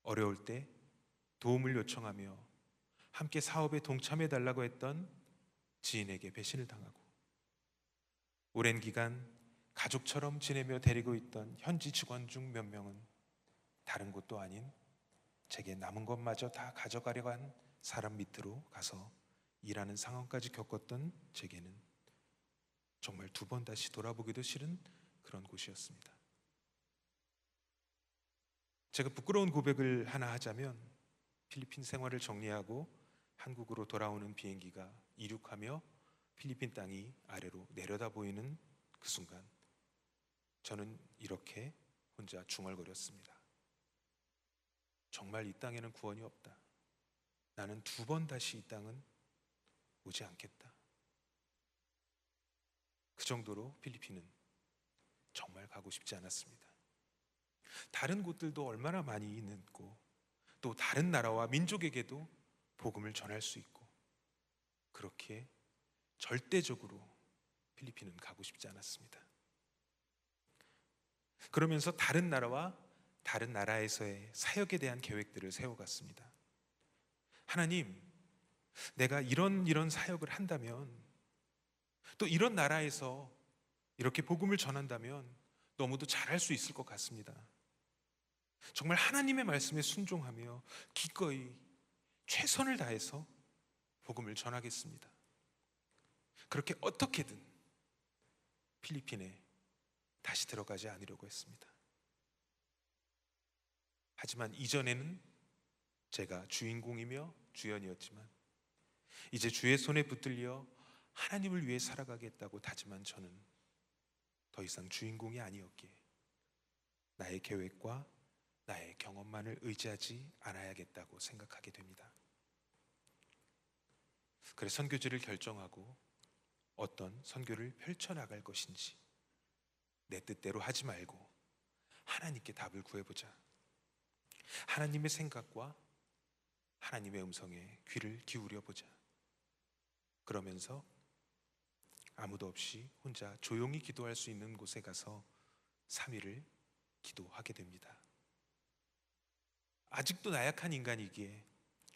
어려울 때 도움을 요청하며 함께 사업에 동참해 달라고 했던 지인에게 배신을 당하고 오랜 기간 가족처럼 지내며 데리고 있던 현지 직원 중 몇 명은 다른 곳도 아닌 제게 남은 것마저 다 가져가려고 한 사람 밑으로 가서 일하는 상황까지 겪었던 제게는 정말 두 번 다시 돌아보기도 싫은 그런 곳이었습니다. 제가 부끄러운 고백을 하나 하자면 필리핀 생활을 정리하고 한국으로 돌아오는 비행기가 이륙하며 필리핀 땅이 아래로 내려다 보이는 그 순간 저는 이렇게 혼자 중얼거렸습니다. 정말 이 땅에는 구원이 없다. 나는 두 번 다시 이 땅은 오지 않겠다. 그 정도로 필리핀은 정말 가고 싶지 않았습니다. 다른 곳들도 얼마나 많이 있고 또 다른 나라와 민족에게도 복음을 전할 수 있고 그렇기에 절대적으로 필리핀은 가고 싶지 않았습니다. 그러면서 다른 나라와 다른 나라에서의 사역에 대한 계획들을 세워갔습니다. 하나님, 내가 이런 사역을 한다면 또 이런 나라에서 이렇게 복음을 전한다면 너무도 잘할 수 있을 것 같습니다. 정말 하나님의 말씀에 순종하며 기꺼이 최선을 다해서 복음을 전하겠습니다. 그렇게 어떻게든 필리핀에 다시 들어가지 않으려고 했습니다. 하지만 이전에는 제가 주인공이며 주연이었지만 이제 주의 손에 붙들려 하나님을 위해 살아가겠다고 다짐한 저는 더 이상 주인공이 아니었기에 나의 계획과 나의 경험만을 의지하지 않아야겠다고 생각하게 됩니다. 그래 선교지를 결정하고 어떤 선교를 펼쳐나갈 것인지 내 뜻대로 하지 말고 하나님께 답을 구해보자. 하나님의 생각과 하나님의 음성에 귀를 기울여보자. 그러면서 아무도 없이 혼자 조용히 기도할 수 있는 곳에 가서 3일을 기도하게 됩니다. 아직도 나약한 인간이기에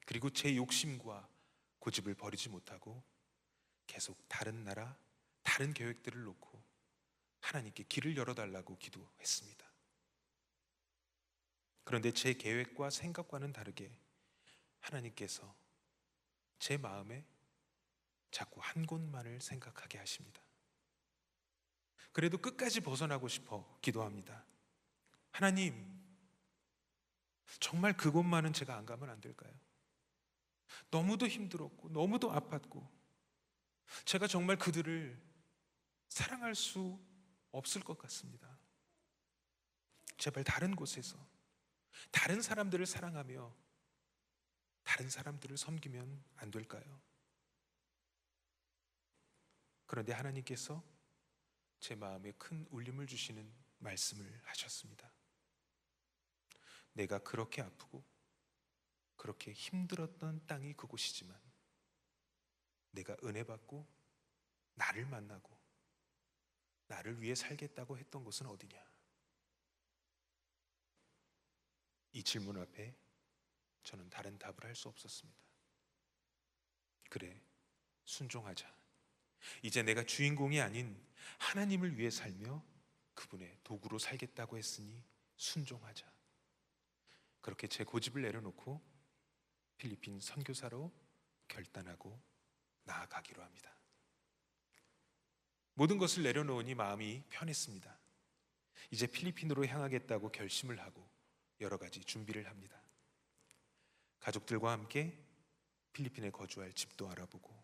그리고 제 욕심과 고집을 버리지 못하고 계속 다른 나라, 다른 계획들을 놓고 하나님께 길을 열어달라고 기도했습니다. 그런데 제 계획과 생각과는 다르게 하나님께서 제 마음에 자꾸 한 곳만을 생각하게 하십니다. 그래도 끝까지 벗어나고 싶어 기도합니다. 하나님, 정말 그곳만은 제가 안 가면 안 될까요? 너무도 힘들었고 너무도 아팠고 제가 정말 그들을 사랑할 수 없을 것 같습니다. 제발 다른 곳에서 다른 사람들을 사랑하며 다른 사람들을 섬기면 안 될까요? 그런데 하나님께서 제 마음에 큰 울림을 주시는 말씀을 하셨습니다. 내가 그렇게 아프고 그렇게 힘들었던 땅이 그곳이지만 내가 은혜 받고 나를 만나고 나를 위해 살겠다고 했던 곳은 어디냐? 이 질문 앞에 저는 다른 답을 할 수 없었습니다. 그래, 순종하자. 이제 내가 주인공이 아닌 하나님을 위해 살며 그분의 도구로 살겠다고 했으니 순종하자. 그렇게 제 고집을 내려놓고 필리핀 선교사로 결단하고 나아가기로 합니다. 모든 것을 내려놓으니 마음이 편했습니다. 이제 필리핀으로 향하겠다고 결심을 하고 여러 가지 준비를 합니다. 가족들과 함께 필리핀에 거주할 집도 알아보고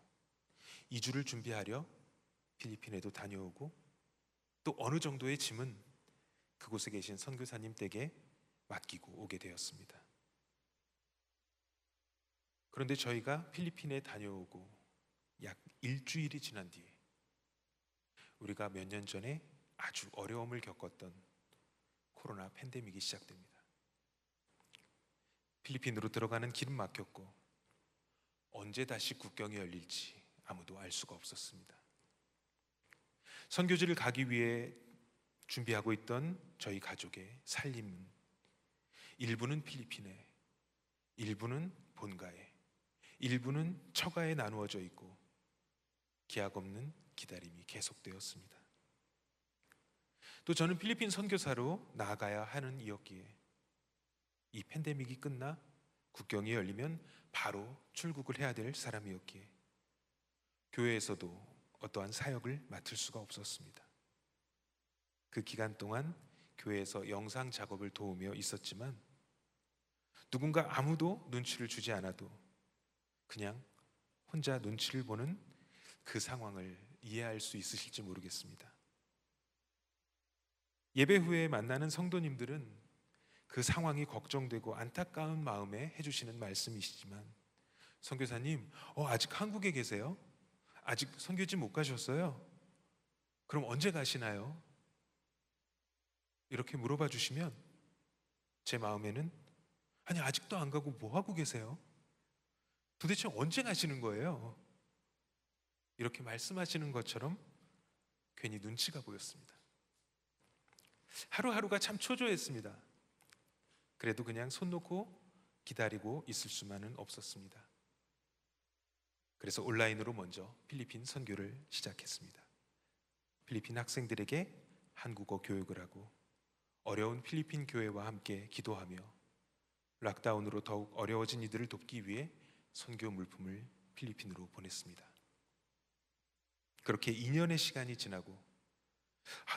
이주를 준비하려 필리핀에도 다녀오고 또 어느 정도의 짐은 그곳에 계신 선교사님 댁에 맡기고 오게 되었습니다. 그런데 저희가 필리핀에 다녀오고 약 일주일이 지난 뒤에 우리가 몇 년 전에 아주 어려움을 겪었던 코로나 팬데믹이 시작됩니다. 필리핀으로 들어가는 길은 막혔고 언제 다시 국경이 열릴지 아무도 알 수가 없었습니다. 선교지를 가기 위해 준비하고 있던 저희 가족의 살림은 일부는 필리핀에, 일부는 본가에, 일부는 처가에 나누어져 있고 기약 없는 기다림이 계속되었습니다. 또 저는 필리핀 선교사로 나아가야 하는 이었기에 이 팬데믹이 끝나 국경이 열리면 바로 출국을 해야 될 사람이었기에 교회에서도 어떠한 사역을 맡을 수가 없었습니다. 그 기간 동안 교회에서 영상 작업을 도우며 있었지만 누군가 아무도 눈치를 주지 않아도 그냥 혼자 눈치를 보는 그 상황을 이해할 수 있으실지 모르겠습니다. 예배 후에 만나는 성도님들은 그 상황이 걱정되고 안타까운 마음에 해주시는 말씀이시지만 선교사님, 아직 한국에 계세요? 아직 선교지 못 가셨어요? 그럼 언제 가시나요? 이렇게 물어봐 주시면 제 마음에는 아니 아직도 안 가고 뭐 하고 계세요? 도대체 언제 가시는 거예요? 이렇게 말씀하시는 것처럼 괜히 눈치가 보였습니다. 하루하루가 참 초조했습니다. 그래도 그냥 손 놓고 기다리고 있을 수만은 없었습니다. 그래서 온라인으로 먼저 필리핀 선교를 시작했습니다. 필리핀 학생들에게 한국어 교육을 하고 어려운 필리핀 교회와 함께 기도하며 락다운으로 더욱 어려워진 이들을 돕기 위해 선교 물품을 필리핀으로 보냈습니다. 그렇게 2년의 시간이 지나고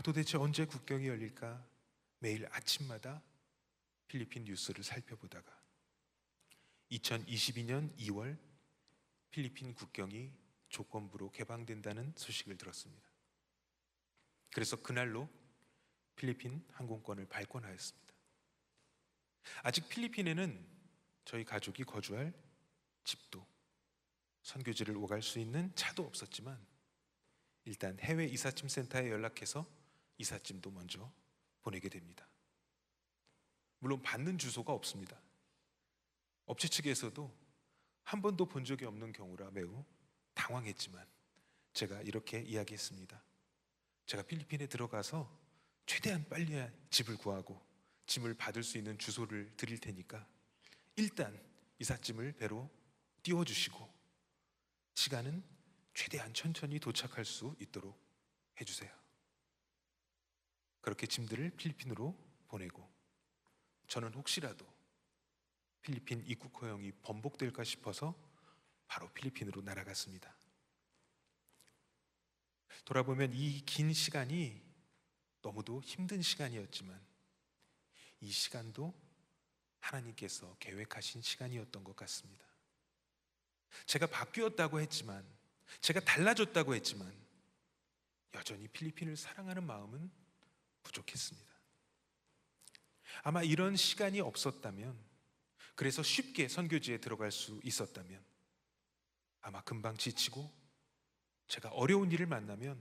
도대체 언제 국경이 열릴까 매일 아침마다 필리핀 뉴스를 살펴보다가 2022년 2월 필리핀 국경이 조건부로 개방된다는 소식을 들었습니다. 그래서 그날로 필리핀 항공권을 발권하였습니다. 아직 필리핀에는 저희 가족이 거주할 집도 선교지를 오갈 수 있는 차도 없었지만 일단 해외 이삿짐 센터에 연락해서 이삿짐도 먼저 보내게 됩니다. 물론 받는 주소가 없습니다. 업체 측에서도 한 번도 본 적이 없는 경우라 매우 당황했지만 제가 이렇게 이야기했습니다. 제가 필리핀에 들어가서 최대한 빨리 집을 구하고 짐을 받을 수 있는 주소를 드릴 테니까 일단 이삿짐을 배로 띄워주시고 시간은 최대한 천천히 도착할 수 있도록 해주세요. 그렇게 짐들을 필리핀으로 보내고 저는 혹시라도 필리핀 입국 허용이 번복될까 싶어서 바로 필리핀으로 날아갔습니다. 돌아보면 이 긴 시간이 너무도 힘든 시간이었지만 이 시간도 하나님께서 계획하신 시간이었던 것 같습니다. 제가 바뀌었다고 했지만, 제가 달라졌다고 했지만 여전히 필리핀을 사랑하는 마음은 부족했습니다. 아마 이런 시간이 없었다면, 그래서 쉽게 선교지에 들어갈 수 있었다면 아마 금방 지치고 제가 어려운 일을 만나면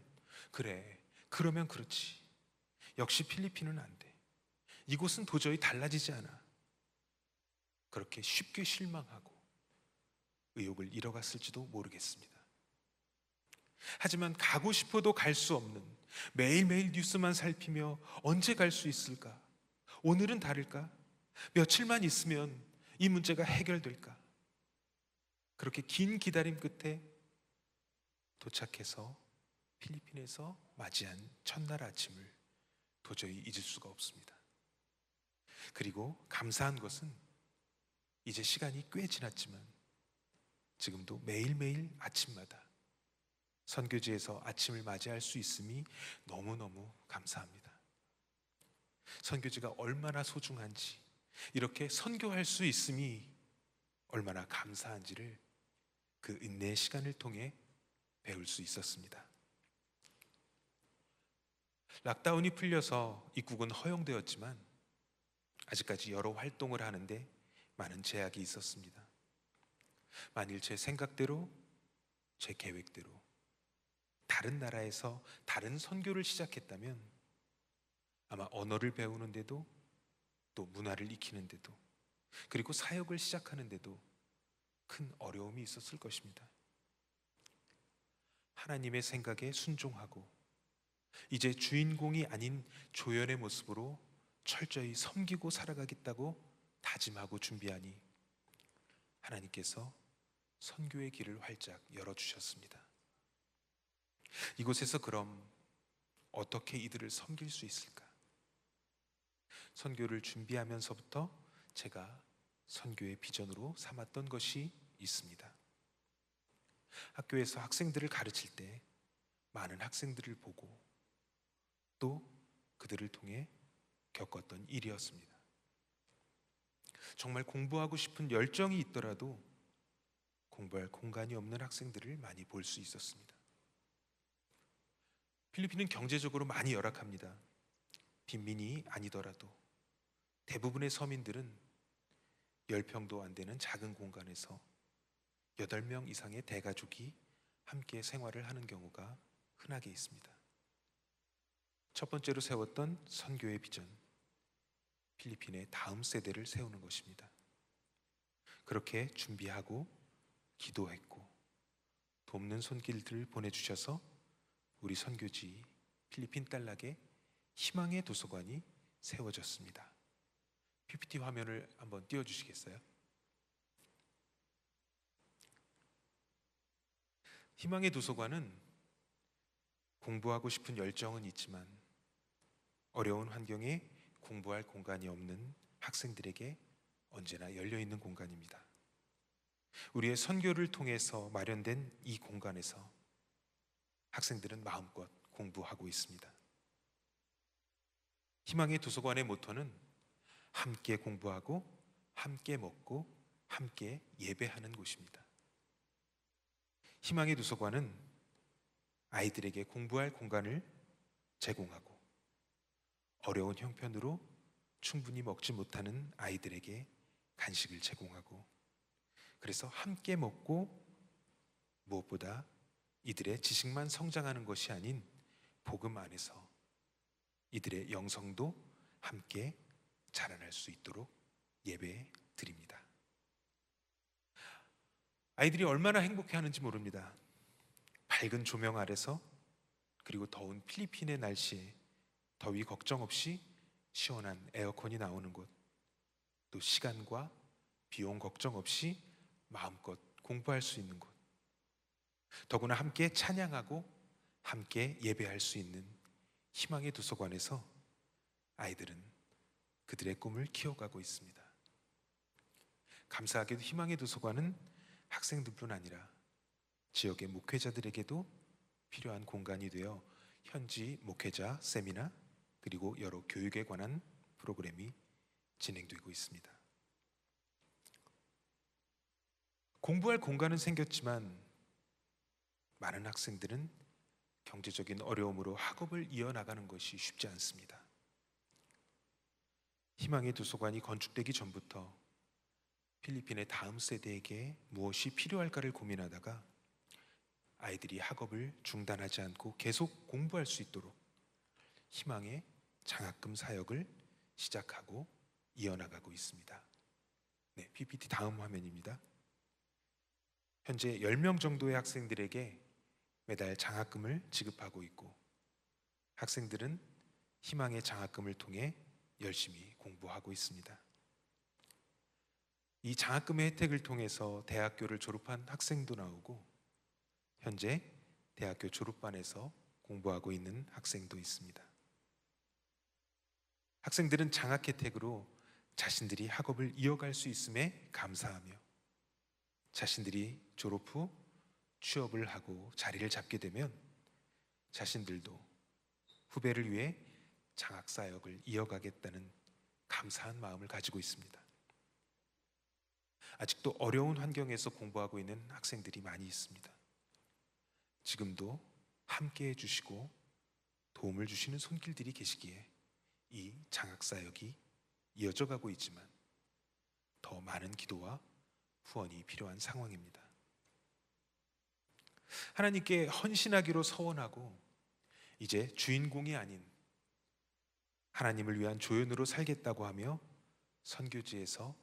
그래, 그러면 그렇지, 역시 필리핀은 안 돼, 이곳은 도저히 달라지지 않아, 그렇게 쉽게 실망하고 의욕을 잃어갔을지도 모르겠습니다. 하지만 가고 싶어도 갈 수 없는, 매일매일 뉴스만 살피며 언제 갈 수 있을까? 오늘은 다를까? 며칠만 있으면 이 문제가 해결될까? 그렇게 긴 기다림 끝에 도착해서 필리핀에서 맞이한 첫날 아침을 도저히 잊을 수가 없습니다. 그리고 감사한 것은 이제 시간이 꽤 지났지만 지금도 매일매일 아침마다 선교지에서 아침을 맞이할 수 있음이 너무너무 감사합니다. 선교지가 얼마나 소중한지, 이렇게 선교할 수 있음이 얼마나 감사한지를 그 인내의 시간을 통해 배울 수 있었습니다. 락다운이 풀려서 입국은 허용되었지만 아직까지 여러 활동을 하는데 많은 제약이 있었습니다. 만일 제 생각대로, 제 계획대로 다른 나라에서 다른 선교를 시작했다면 아마 언어를 배우는데도, 또 문화를 익히는데도, 그리고 사역을 시작하는데도 큰 어려움이 있었을 것입니다. 하나님의 생각에 순종하고 이제 주인공이 아닌 조연의 모습으로 철저히 섬기고 살아가겠다고 다짐하고 준비하니 하나님께서 선교의 길을 활짝 열어주셨습니다. 이곳에서 그럼 어떻게 이들을 섬길 수 있을까? 선교를 준비하면서부터 제가 선교의 비전으로 삼았던 것이 있습니다. 학교에서 학생들을 가르칠 때 많은 학생들을 보고 또 그들을 통해 겪었던 일이었습니다. 정말 공부하고 싶은 열정이 있더라도 공부할 공간이 없는 학생들을 많이 볼 수 있었습니다. 필리핀은 경제적으로 많이 열악합니다. 빈민이 아니더라도 대부분의 서민들은 10평도 안 되는 작은 공간에서 8명 이상의 대가족이 함께 생활을 하는 경우가 흔하게 있습니다. 첫 번째로 세웠던 선교의 비전, 필리핀의 다음 세대를 세우는 것입니다. 그렇게 준비하고 기도했고 돕는 손길들을 보내주셔서 우리 선교지 필리핀 딸락에 희망의 도서관이 세워졌습니다. PPT 화면을 한번 띄워주시겠어요? 희망의 도서관은 공부하고 싶은 열정은 있지만 어려운 환경에 공부할 공간이 없는 학생들에게 언제나 열려 있는 공간입니다. 우리의 선교를 통해서 마련된 이 공간에서 학생들은 마음껏 공부하고 있습니다. 희망의 도서관의 모토는 함께 공부하고 함께 먹고 함께 예배하는 곳입니다. 희망의 도서관은 아이들에게 공부할 공간을 제공하고 어려운 형편으로 충분히 먹지 못하는 아이들에게 간식을 제공하고, 그래서 함께 먹고 무엇보다 이들의 지식만 성장하는 것이 아닌 복음 안에서 이들의 영성도 함께 자라날 수 있도록 예배 드립니다. 아이들이 얼마나 행복해하는지 모릅니다. 밝은 조명 아래서, 그리고 더운 필리핀의 날씨에 더위 걱정 없이 시원한 에어컨이 나오는 곳, 또 시간과 비용 걱정 없이 마음껏 공부할 수 있는 곳, 더구나 함께 찬양하고 함께 예배할 수 있는 희망의 도서관에서 아이들은 그들의 꿈을 키워가고 있습니다. 감사하게도 희망의 도서관은 학생들뿐 아니라 지역의 목회자들에게도 필요한 공간이 되어 현지 목회자 세미나 그리고 여러 교육에 관한 프로그램이 진행되고 있습니다. 공부할 공간은 생겼지만 많은 학생들은 경제적인 어려움으로 학업을 이어나가는 것이 쉽지 않습니다. 희망의 도서관이 건축되기 전부터 필리핀의 다음 세대에게 무엇이 필요할까를 고민하다가 아이들이 학업을 중단하지 않고 계속 공부할 수 있도록 희망의 장학금 사역을 시작하고 이어나가고 있습니다. 네, PPT 다음 화면입니다. 현재 10명 정도의 학생들에게 매달 장학금을 지급하고 있고, 학생들은 희망의 장학금을 통해 열심히 공부하고 있습니다. 이 장학금의 혜택을 통해서 대학교를 졸업한 학생도 나오고, 현재 대학교 졸업반에서 공부하고 있는 학생도 있습니다. 학생들은 장학 혜택으로 자신들이 학업을 이어갈 수 있음에 감사하며, 자신들이 졸업 후 취업을 하고 자리를 잡게 되면 자신들도 후배를 위해 장학 사역을 이어가겠다는 감사한 마음을 가지고 있습니다. 아직도 어려운 환경에서 공부하고 있는 학생들이 많이 있습니다. 지금도 함께 해주시고 도움을 주시는 손길들이 계시기에 이 장학 사역이 이어져 가고 있지만 더 많은 기도와 후원이 필요한 상황입니다. 하나님께 헌신하기로 서원하고 이제 주인공이 아닌 하나님을 위한 조연으로 살겠다고 하며 선교지에서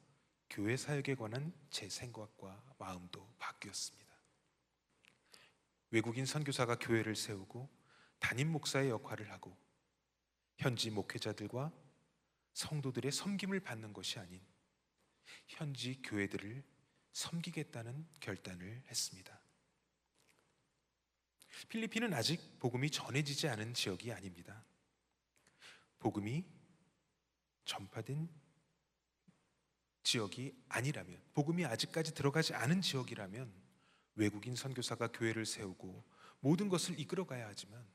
교회 사역에 관한 제 생각과 마음도 바뀌었습니다. 외국인 선교사가 교회를 세우고 담임 목사의 역할을 하고 현지 목회자들과 성도들의 섬김을 받는 것이 아닌 현지 교회들을 섬기겠다는 결단을 했습니다. 필리핀은 아직 복음이 전해지지 않은 지역이 아닙니다. 복음이 전파된 지역이 아니라면, 복음이 아직까지 들어가지 않은 지역이라면 외국인 선교사가 교회를 세우고 모든 것을 이끌어가야 하지만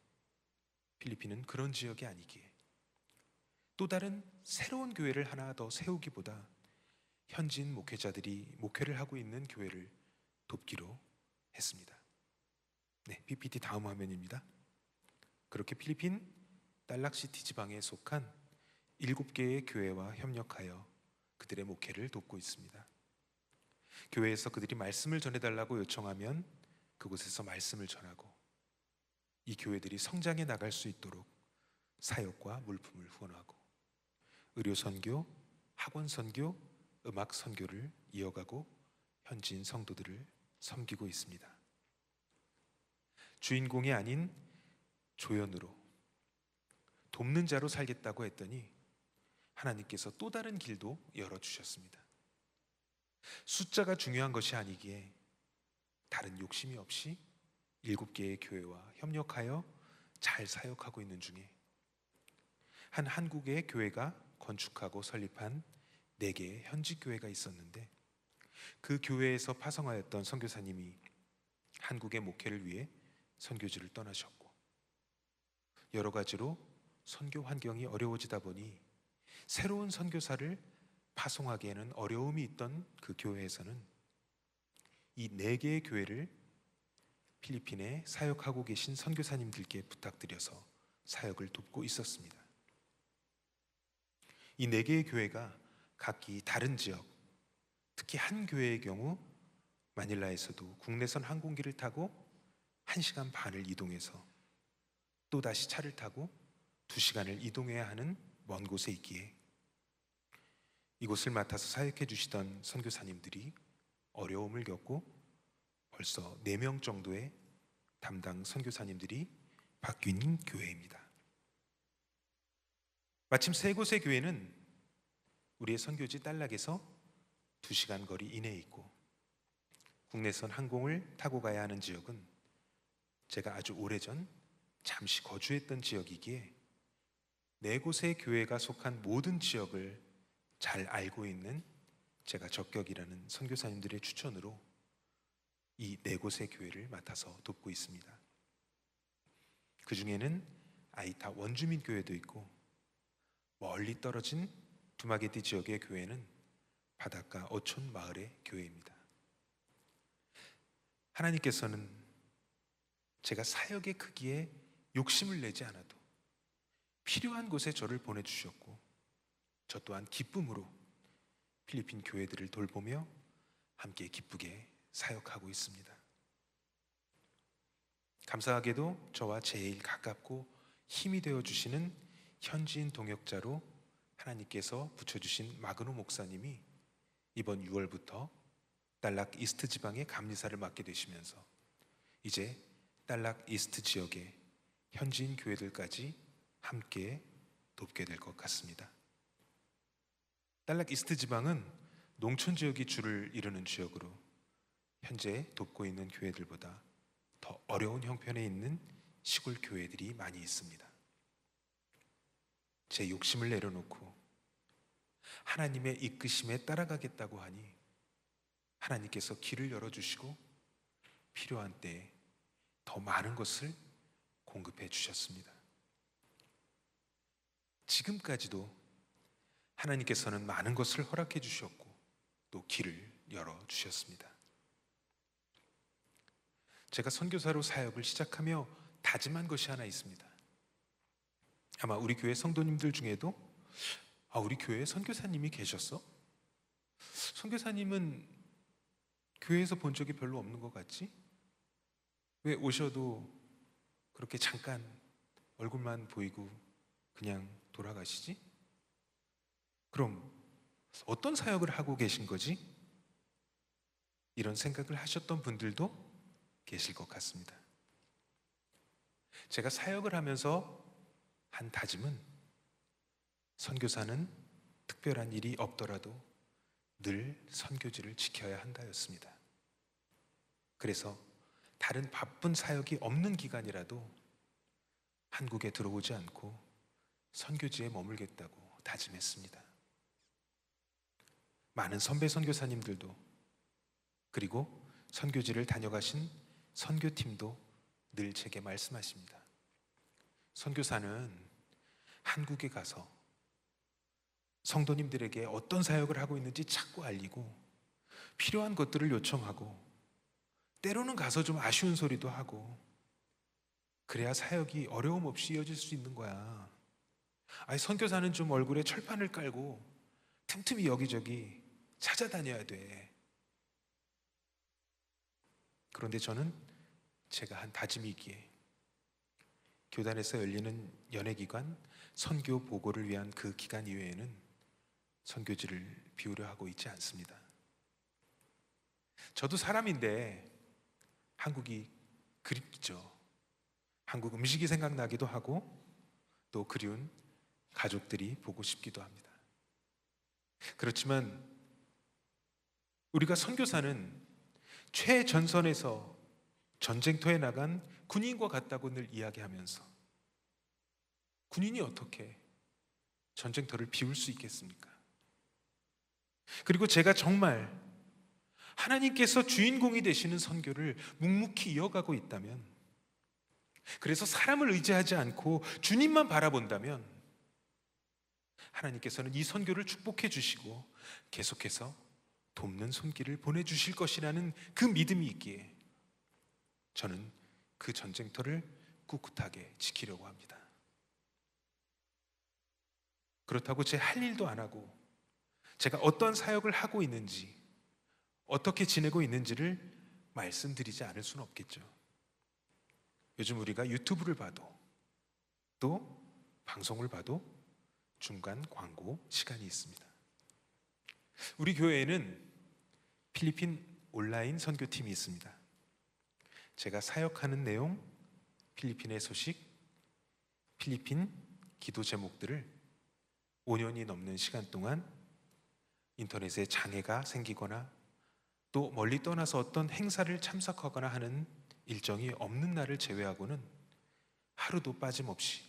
필리핀은 그런 지역이 아니기에 또 다른 새로운 교회를 하나 더 세우기보다 현지인 목회자들이 목회를 하고 있는 교회를 돕기로 했습니다. 네, PPT 다음 화면입니다. 그렇게 필리핀 딸락시티 지방에 속한 7개의 교회와 협력하여 그들의 목회를 돕고 있습니다. 교회에서 그들이 말씀을 전해달라고 요청하면 그곳에서 말씀을 전하고, 이 교회들이 성장해 나갈 수 있도록 사역과 물품을 후원하고 의료 선교, 학원 선교, 음악 선교를 이어가고 현지인 성도들을 섬기고 있습니다. 주인공이 아닌 조연으로 돕는 자로 살겠다고 했더니 하나님께서 또 다른 길도 열어주셨습니다. 숫자가 중요한 것이 아니기에 다른 욕심이 없이 7개의 교회와 협력하여 잘 사역하고 있는 중에 한 한국의 교회가 건축하고 설립한 4개의 현지 교회가 있었는데 그 교회에서 파송하였던 선교사님이 한국의 목회를 위해 선교지를 떠나셨고 여러 가지로 선교 환경이 어려워지다 보니 새로운 선교사를 파송하기에는 어려움이 있던 그 교회에서는 이 4개의 교회를 필리핀에 사역하고 계신 선교사님들께 부탁드려서 사역을 돕고 있었습니다. 이 4개의 교회가 각기 다른 지역, 특히 한 교회의 경우 마닐라에서도 국내선 항공기를 타고 1시간 반을 이동해서 또 다시 차를 타고 2시간을 이동해야 하는 먼 곳에 있기에 이곳을 맡아서 사역해 주시던 선교사님들이 어려움을 겪고 벌써 4명 정도의 담당 선교사님들이 바뀐 교회입니다. 마침 3곳의 교회는 우리의 선교지 딸락에서 2시간 거리 이내에 있고 국내선 항공을 타고 가야 하는 지역은 제가 아주 오래전 잠시 거주했던 지역이기에 4곳의 교회가 속한 모든 지역을 잘 알고 있는 제가 적격이라는 선교사님들의 추천으로 이 4곳의 교회를 맡아서 돕고 있습니다. 그 중에는 아이타 원주민 교회도 있고 멀리 떨어진 두마게티 지역의 교회는 바닷가 어촌 마을의 교회입니다. 하나님께서는 제가 사역의 크기에 욕심을 내지 않아도 필요한 곳에 저를 보내주셨고 저 또한 기쁨으로 필리핀 교회들을 돌보며 함께 기쁘게 사역하고 있습니다. 감사하게도 저와 제일 가깝고 힘이 되어주시는 현지인 동역자로 하나님께서 붙여주신 마그노 목사님이 이번 6월부터 딸락 이스트 지방의 감리사를 맡게 되시면서 이제 딸락 이스트 지역의 현지인 교회들까지 함께 돕게 될 것 같습니다. 딸락 이스트 지방은 농촌 지역이 주를 이루는 지역으로 현재 돕고 있는 교회들보다 더 어려운 형편에 있는 시골 교회들이 많이 있습니다. 제 욕심을 내려놓고 하나님의 이끄심에 따라가겠다고 하니 하나님께서 길을 열어주시고 필요한 때에 더 많은 것을 공급해 주셨습니다. 지금까지도 하나님께서는 많은 것을 허락해 주셨고 또 길을 열어주셨습니다. 제가 선교사로 사역을 시작하며 다짐한 것이 하나 있습니다. 아마 우리 교회 성도님들 중에도 우리 교회에 선교사님이 계셨어? 선교사님은 교회에서 본 적이 별로 없는 것 같지? 왜 오셔도 그렇게 잠깐 얼굴만 보이고 그냥 돌아가시지? 그럼 어떤 사역을 하고 계신 거지? 이런 생각을 하셨던 분들도 계실 것 같습니다. 제가 사역을 하면서 한 다짐은 선교사는 특별한 일이 없더라도 늘 선교지를 지켜야 한다였습니다. 그래서 다른 바쁜 사역이 없는 기간이라도 한국에 들어오지 않고 선교지에 머물겠다고 다짐했습니다. 많은 선배 선교사님들도 그리고 선교지를 다녀가신 선교팀도 늘 제게 말씀하십니다. 선교사는 한국에 가서 성도님들에게 어떤 사역을 하고 있는지 자꾸 알리고 필요한 것들을 요청하고 때로는 가서 좀 아쉬운 소리도 하고 그래야 사역이 어려움 없이 이어질 수 있는 거야. 선교사는 좀 얼굴에 철판을 깔고 틈틈이 여기저기 찾아다녀야 돼. 그런데 저는 제가 한 다짐이기에 교단에서 열리는 연회기관 선교 보고를 위한 그 기간 이외에는 선교지를 비우려 하고 있지 않습니다. 저도 사람인데 한국이 그립죠. 한국 음식이 생각나기도 하고 또 그리운 가족들이 보고 싶기도 합니다. 그렇지만 우리가 선교사는 최전선에서 전쟁터에 나간 군인과 같다고 늘 이야기하면서 군인이 어떻게 전쟁터를 비울 수 있겠습니까? 그리고 제가 정말 하나님께서 주인공이 되시는 선교를 묵묵히 이어가고 있다면, 그래서 사람을 의지하지 않고 주님만 바라본다면 하나님께서는 이 선교를 축복해 주시고 계속해서 돕는 손길을 보내주실 것이라는 그 믿음이 있기에 저는 그 전쟁터를 꿋꿋하게 지키려고 합니다. 그렇다고 제 할 일도 안 하고 제가 어떤 사역을 하고 있는지, 어떻게 지내고 있는지를 말씀드리지 않을 수는 없겠죠. 요즘 우리가 유튜브를 봐도 또 방송을 봐도 중간 광고 시간이 있습니다. 우리 교회에는 필리핀 온라인 선교팀이 있습니다. 제가 사역하는 내용, 필리핀의 소식, 필리핀 기도 제목들을 5년이 넘는 시간 동안 인터넷에 장애가 생기거나 또 멀리 떠나서 어떤 행사를 참석하거나 하는 일정이 없는 날을 제외하고는 하루도 빠짐없이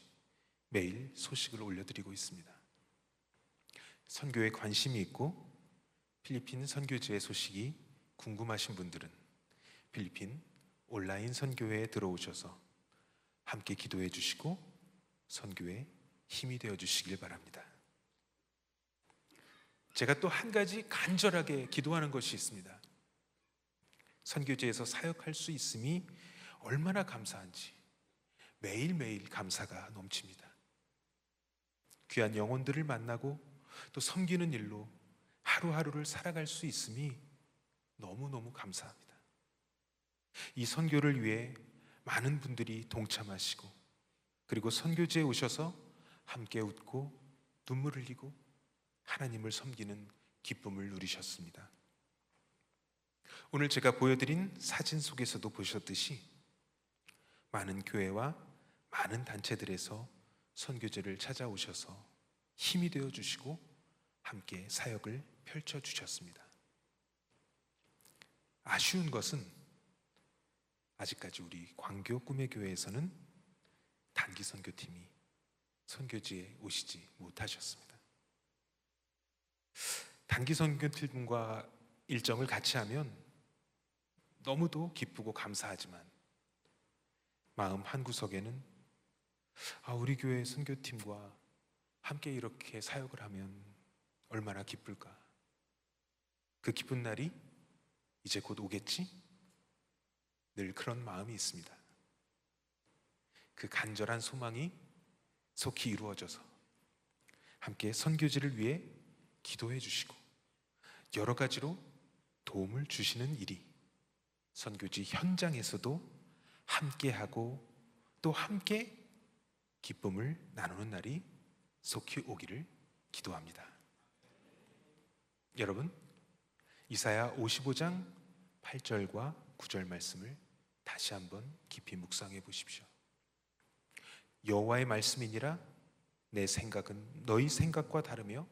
매일 소식을 올려드리고 있습니다. 선교에 관심이 있고 필리핀 선교지의 소식이 궁금하신 분들은 필리핀 온라인 선교회에 들어오셔서 함께 기도해 주시고 선교에 힘이 되어 주시길 바랍니다. 제가 또 한 가지 간절하게 기도하는 것이 있습니다. 선교지에서 사역할 수 있음이 얼마나 감사한지 매일매일 감사가 넘칩니다. 귀한 영혼들을 만나고 또 섬기는 일로 하루하루를 살아갈 수 있음이 너무너무 감사합니다. 이 선교를 위해 많은 분들이 동참하시고 그리고 선교지에 오셔서 함께 웃고 눈물 흘리고 하나님을 섬기는 기쁨을 누리셨습니다. 오늘 제가 보여드린 사진 속에서도 보셨듯이 많은 교회와 많은 단체들에서 선교지를 찾아오셔서 힘이 되어 주시고 함께 사역을 펼쳐 주셨습니다. 아쉬운 것은 아직까지 우리 광교 꿈의 교회에서는 단기 선교팀이 선교지에 오시지 못하셨습니다. 단기 선교팀과 일정을 같이 하면 너무도 기쁘고 감사하지만 마음 한구석에는 우리 교회 선교팀과 함께 이렇게 사역을 하면 얼마나 기쁠까? 그 기쁜 날이 이제 곧 오겠지? 늘 그런 마음이 있습니다. 그 간절한 소망이 속히 이루어져서 함께 선교지를 위해 기도해 주시고 여러 가지로 도움을 주시는 일이 선교지 현장에서도 함께하고 또 함께 기쁨을 나누는 날이 속히 오기를 기도합니다. 여러분, 이사야 55장 8절과 9절 말씀을 다시 한번 깊이 묵상해 보십시오. 여호와의 말씀이니라 내 생각은 너희 생각과 다르며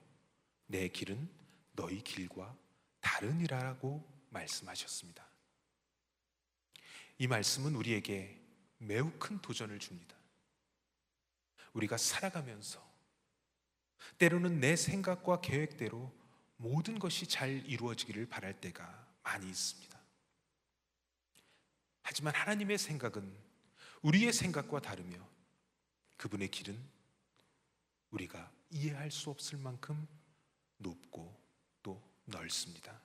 내 길은 너희 길과 다르니라라고 말씀하셨습니다. 이 말씀은 우리에게 매우 큰 도전을 줍니다. 우리가 살아가면서 때로는 내 생각과 계획대로 모든 것이 잘 이루어지기를 바랄 때가 많이 있습니다. 하지만 하나님의 생각은 우리의 생각과 다르며 그분의 길은 우리가 이해할 수 없을 만큼 높고 또 넓습니다.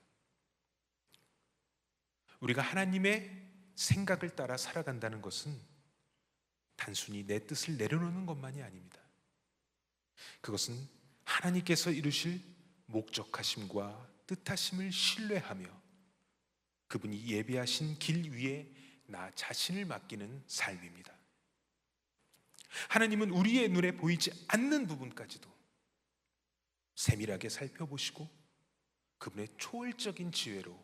우리가 하나님의 생각을 따라 살아간다는 것은 단순히 내 뜻을 내려놓는 것만이 아닙니다. 그것은 하나님께서 이루실 목적하심과 뜻하심을 신뢰하며 그분이 예비하신 길 위에 나 자신을 맡기는 삶입니다. 하나님은 우리의 눈에 보이지 않는 부분까지도 세밀하게 살펴보시고 그분의 초월적인 지혜로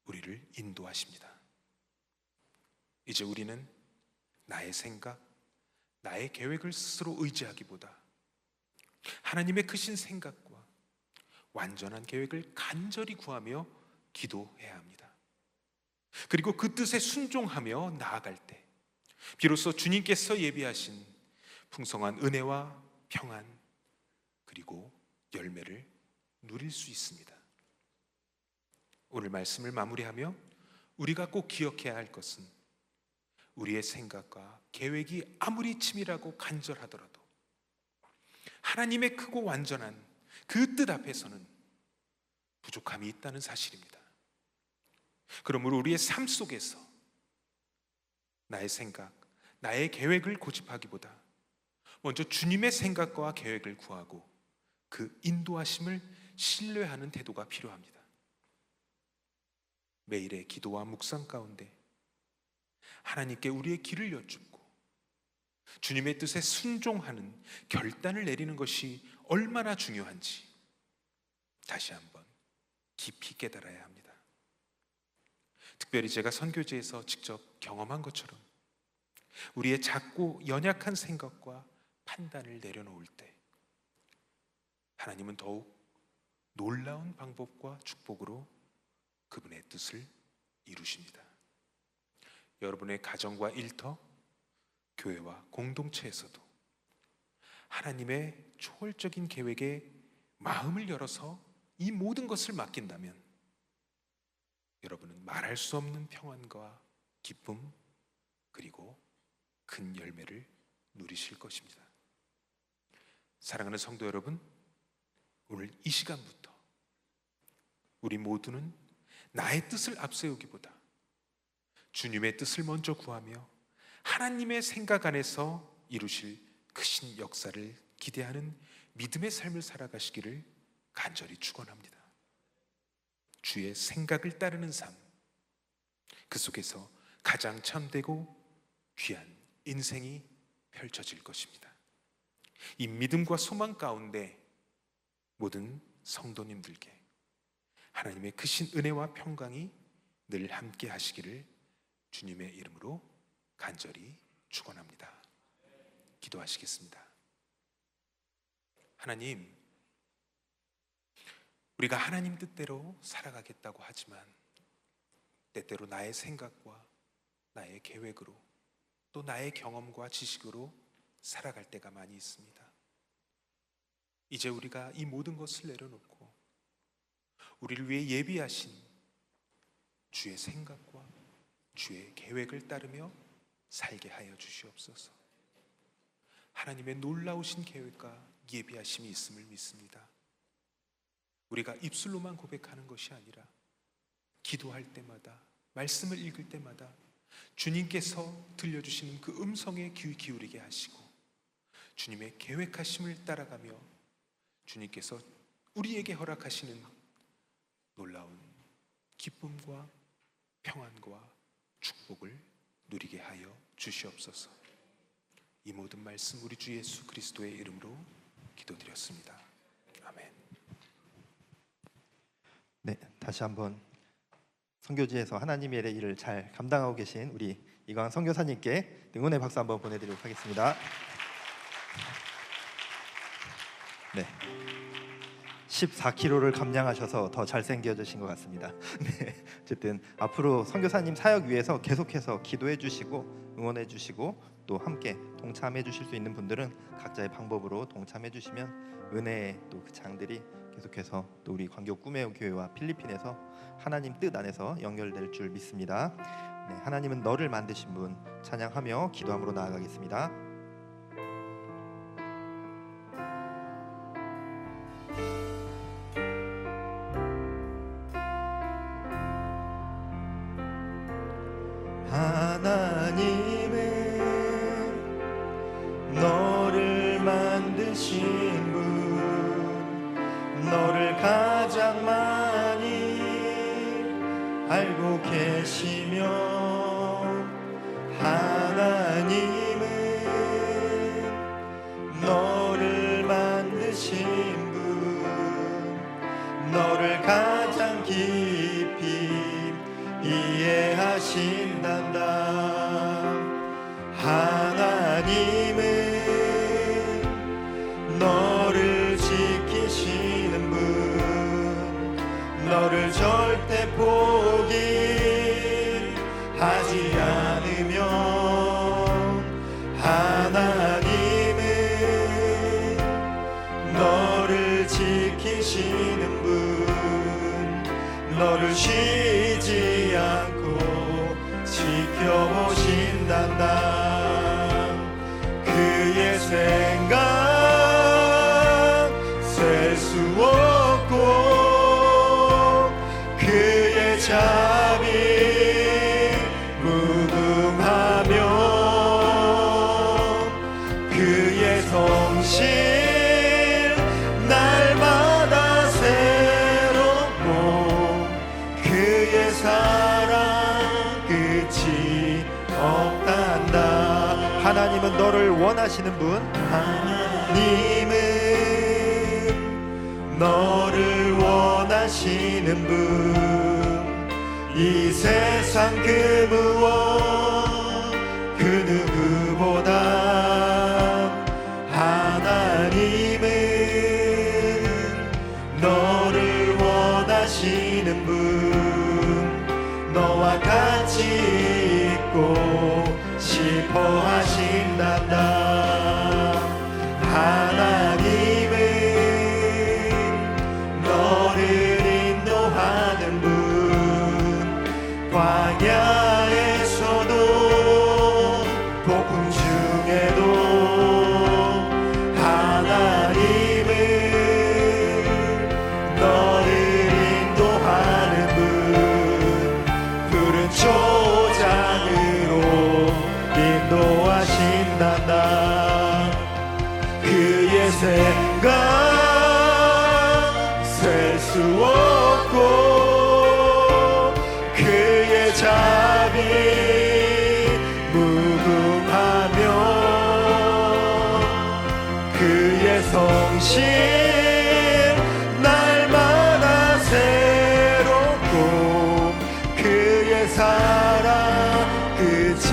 우리를 인도하십니다. 이제 우리는 나의 생각, 나의 계획을 스스로 의지하기보다 하나님의 크신 생각과 완전한 계획을 간절히 구하며 기도해야 합니다. 그리고 그 뜻에 순종하며 나아갈 때 비로소 주님께서 예비하신 풍성한 은혜와 평안, 그리고 열매를 누릴 수 있습니다. 오늘 말씀을 마무리하며 우리가 꼭 기억해야 할 것은 우리의 생각과 계획이 아무리 치밀하고 간절하더라도 하나님의 크고 완전한 그 뜻 앞에서는 부족함이 있다는 사실입니다. 그러므로 우리의 삶 속에서 나의 생각, 나의 계획을 고집하기보다 먼저 주님의 생각과 계획을 구하고 그 인도하심을 신뢰하는 태도가 필요합니다. 매일의 기도와 묵상 가운데 하나님께 우리의 길을 여쭙고 주님의 뜻에 순종하는 결단을 내리는 것이 얼마나 중요한지 다시 한번 깊이 깨달아야 합니다. 특별히 제가 선교지에서 직접 경험한 것처럼 우리의 작고 연약한 생각과 판단을 내려놓을 때 하나님은 더욱 놀라운 방법과 축복으로 그분의 뜻을 이루십니다. 여러분의 가정과 일터, 교회와 공동체에서도 하나님의 초월적인 계획에 마음을 열어서 이 모든 것을 맡긴다면 여러분은 말할 수 없는 평안과 기쁨 그리고 큰 열매를 누리실 것입니다. 사랑하는 성도 여러분, 오늘 이 시간부터 우리 모두는 나의 뜻을 앞세우기보다 주님의 뜻을 먼저 구하며 하나님의 생각 안에서 이루실 크신 역사를 기대하는 믿음의 삶을 살아가시기를 간절히 축원합니다. 주의 생각을 따르는 삶, 그 속에서 가장 참되고 귀한 인생이 펼쳐질 것입니다. 이 믿음과 소망 가운데 모든 성도님들께 하나님의 크신 은혜와 평강이 늘 함께 하시기를 주님의 이름으로 간절히 축원합니다. 기도하시겠습니다. 하나님, 우리가 하나님 뜻대로 살아가겠다고 하지만 때때로 나의 생각과 나의 계획으로 또 나의 경험과 지식으로 살아갈 때가 많이 있습니다. 이제 우리가 이 모든 것을 내려놓고 우리를 위해 예비하신 주의 생각과 주의 계획을 따르며 살게 하여 주시옵소서. 하나님의 놀라우신 계획과 예비하심이 있음을 믿습니다. 우리가 입술로만 고백하는 것이 아니라 기도할 때마다, 말씀을 읽을 때마다 주님께서 들려주시는 그 음성에 귀 기울이게 하시고 주님의 계획하심을 따라가며 주님께서 우리에게 허락하시는 놀라운 기쁨과 평안과 축복을 누리게 하여 주시옵소서. 이 모든 말씀 우리 주 예수 그리스도의 이름으로 기도드렸습니다. 아멘. 네, 다시 한번 선교지에서 하나님의 일을 잘 감당하고 계신 우리 이광 선교사님께 응원의 박수 한번 보내드리도록 하겠습니다. 네, 14kg를 감량하셔서 더 잘생겨지신 것 같습니다. 네, 어쨌든 앞으로 선교사님 사역 위해서 계속해서 기도해 주시고 응원해 주시고 또 함께 동참해 주실 수 있는 분들은 각자의 방법으로 동참해 주시면 은혜의 또 그 장들이 계속해서 또 우리 광교 꿈의 교회와 필리핀에서 하나님 뜻 안에서 연결될 줄 믿습니다. 네, 하나님은 너를 만드신 분 찬양하며 기도함으로 나아가겠습니다. 하나님은 너를 만드신 분, 너를 가장 많이 알고 계시며 하나님은 너를 만드신 분, 너를 가장 깊이 이해하신단다. 하나님은 너를 지키시는 분, 너를 절대 포기하지 않으며 하나님은 너를 지키시는 분, 너를 쉬지 않고 지켜보신단다. 그의 생각 셀 수 없고 그의 자비 무궁하며 그의 성실 날마다 새롭고 그의 사랑 끝이 없단다. 하나님은 너를 원하시는 분, 하나님은 너를 원하시는 분, 이 세상 그 무엇 그 누구보다 하나님은 너를 원하시는 분, 너와 같이 있고 싶어 하신단다. 하나님은 너를 인도하는 분, 광야에서도 폭풍 중에도 하나님은 너를 인도하는 분, 푸른 초장으로 인도하신단다. 그의 생각 셀 수 없고 그의 자비 무궁하며 그의 성실 날마다 새롭고 그의 사랑 끝이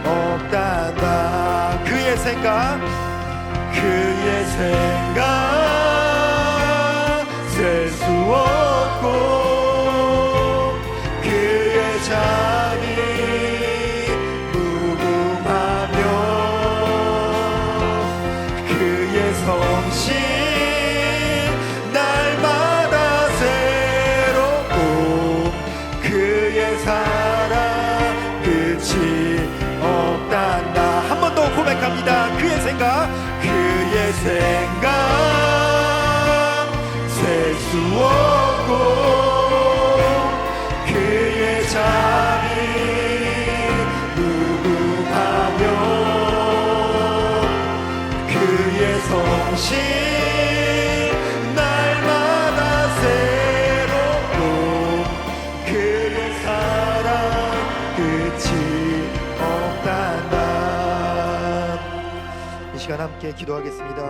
없단다. 그의 생각 셀 수 없고 그의 자비 무궁하며 그의 성실 날마다 새롭고 그의 사랑 끝이 없단다. 한 번 더 고백합니다. 그의 생각 셀 수 없고 그의 자비 무궁하며 그의 성실 날마다 새롭고 그의 사랑 끝이 없단다. 이 시간 함께 기도하겠습니다.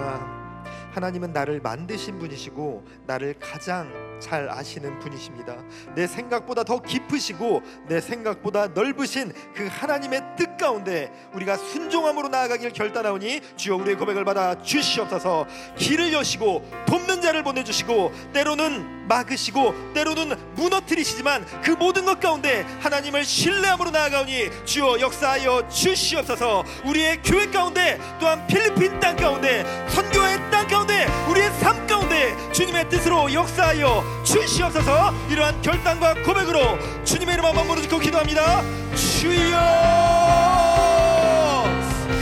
하나님은 나를 만드신 분이시고 나를 가장 잘 아시는 분이십니다. 내 생각보다 더 깊으시고 내 생각보다 넓으신 그 하나님의 뜻 가운데 우리가 순종함으로 나아가길 결단하오니 주여 우리의 고백을 받아 주시옵소서. 길을 여시고 돕는 자를 보내주시고 때로는 막으시고 때로는 무너뜨리시지만 그 모든 것 가운데 하나님을 신뢰함으로 나아가오니 주여 역사하여 주시옵소서. 우리의 교회 가운데 또한 필리핀 땅 가운데 선교의 땅 가운데 우리의 삶 가운데 주님의 뜻으로 역사하여 주시옵소서. 이러한 결단과 고백으로 주님의 이름 한번 부르짖고 기도합니다. 주여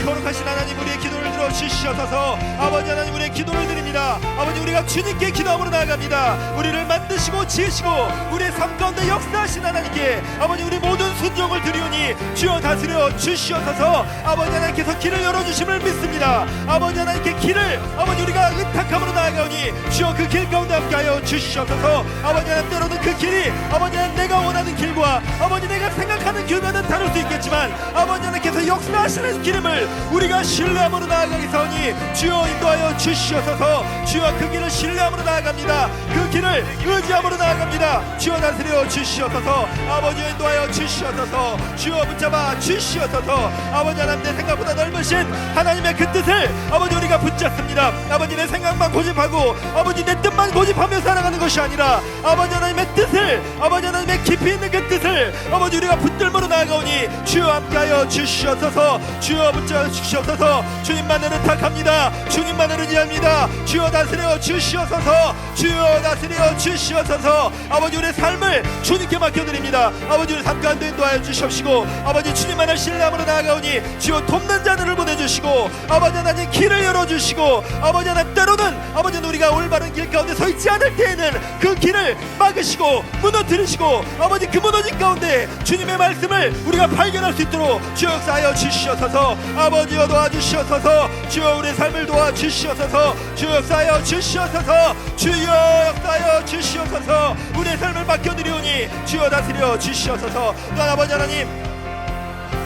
거룩하신 하나님 우리의 기도를 들어주시옵소서. 아버지 하나님 우리의 기도를 드립니다. 아버지 우리가 주님께 기도함으로 나아갑니다. 우리를 만드시고 지으시고 우리의 삶 가운데 역사하신 하나님께 아버지 우리 모든 순종을 드리오니 주여 다스려 주시옵소서. 아버지 하나님께서 길을 열어주심을 믿습니다. 아버지 하나님께 길을 아버지 우리가 의탁함으로 나아가오니 주여 그 길 가운데 함께하여 주시옵소서. 아버지 하나님 때로는 그 길이 아버지 하나님 내가 원하는 길과 아버지 내가 생각하는 길과는 다를 수 있겠지만 아버지 하나님께서 역사하시는 기름을 우리가 신뢰함으로 나아가겠사오니 주여 인도하여 주시옵소서. 주여 그 길을 신뢰함으로 나아갑니다. 그 길을 의지함으로 나아갑니다. 주여 다스려 주시옵소서. 아버지 인도하여 주시옵소서. 주여 붙잡아 주시옵소서. 아버지 하나님 내 생각보다 넓으신 하나님의 그 뜻을 아버지 우리가 붙잡습니다. 아버지 내 생각만 고집하고 살아가고 아버지 내 뜻만 고집하며 살아가는 것이 아니라 아버지 하나님의 뜻을, 아버지 하나님의 깊이 있는 그 뜻을 아버지 우리가 붙들므로 나아가오니 주여 함께하여 주시옵소서. 주여 붙잡아 주시옵소서. 주님만을 의탁합니다. 주님만을 의지합니다. 주여 다스려 주시옵소서. 주여 다스려 주시옵소서. 아버지 우리의 삶을 주님께 맡겨드립니다. 아버지 우리 삶 가운데 인도하여 주시옵시고 아버지 주님만을 신뢰함으로 나아가오니 주여 돕는 자들을 보내주시고 아버지 하나님 길을 열어주시고 아버지 하나님 때로는 아버지 우리가 올바른 길 가운데 서 있지 않을 때에는 그 길을 막으시고 무너뜨리시고 아버지 그 무너진 가운데 주님의 말씀을 우리가 발견할 수 있도록 주여 역사하여 주시옵소서. 아버지여 도와주시옵소서. 주여 우리의 삶을 도와주시옵소서. 주여 역사하여 주시옵소서. 주여 역사하여 주시옵소서. 우리의 삶을 맡겨드리오니 주여 다스려 주시옵소서. 또한 아버지 하나님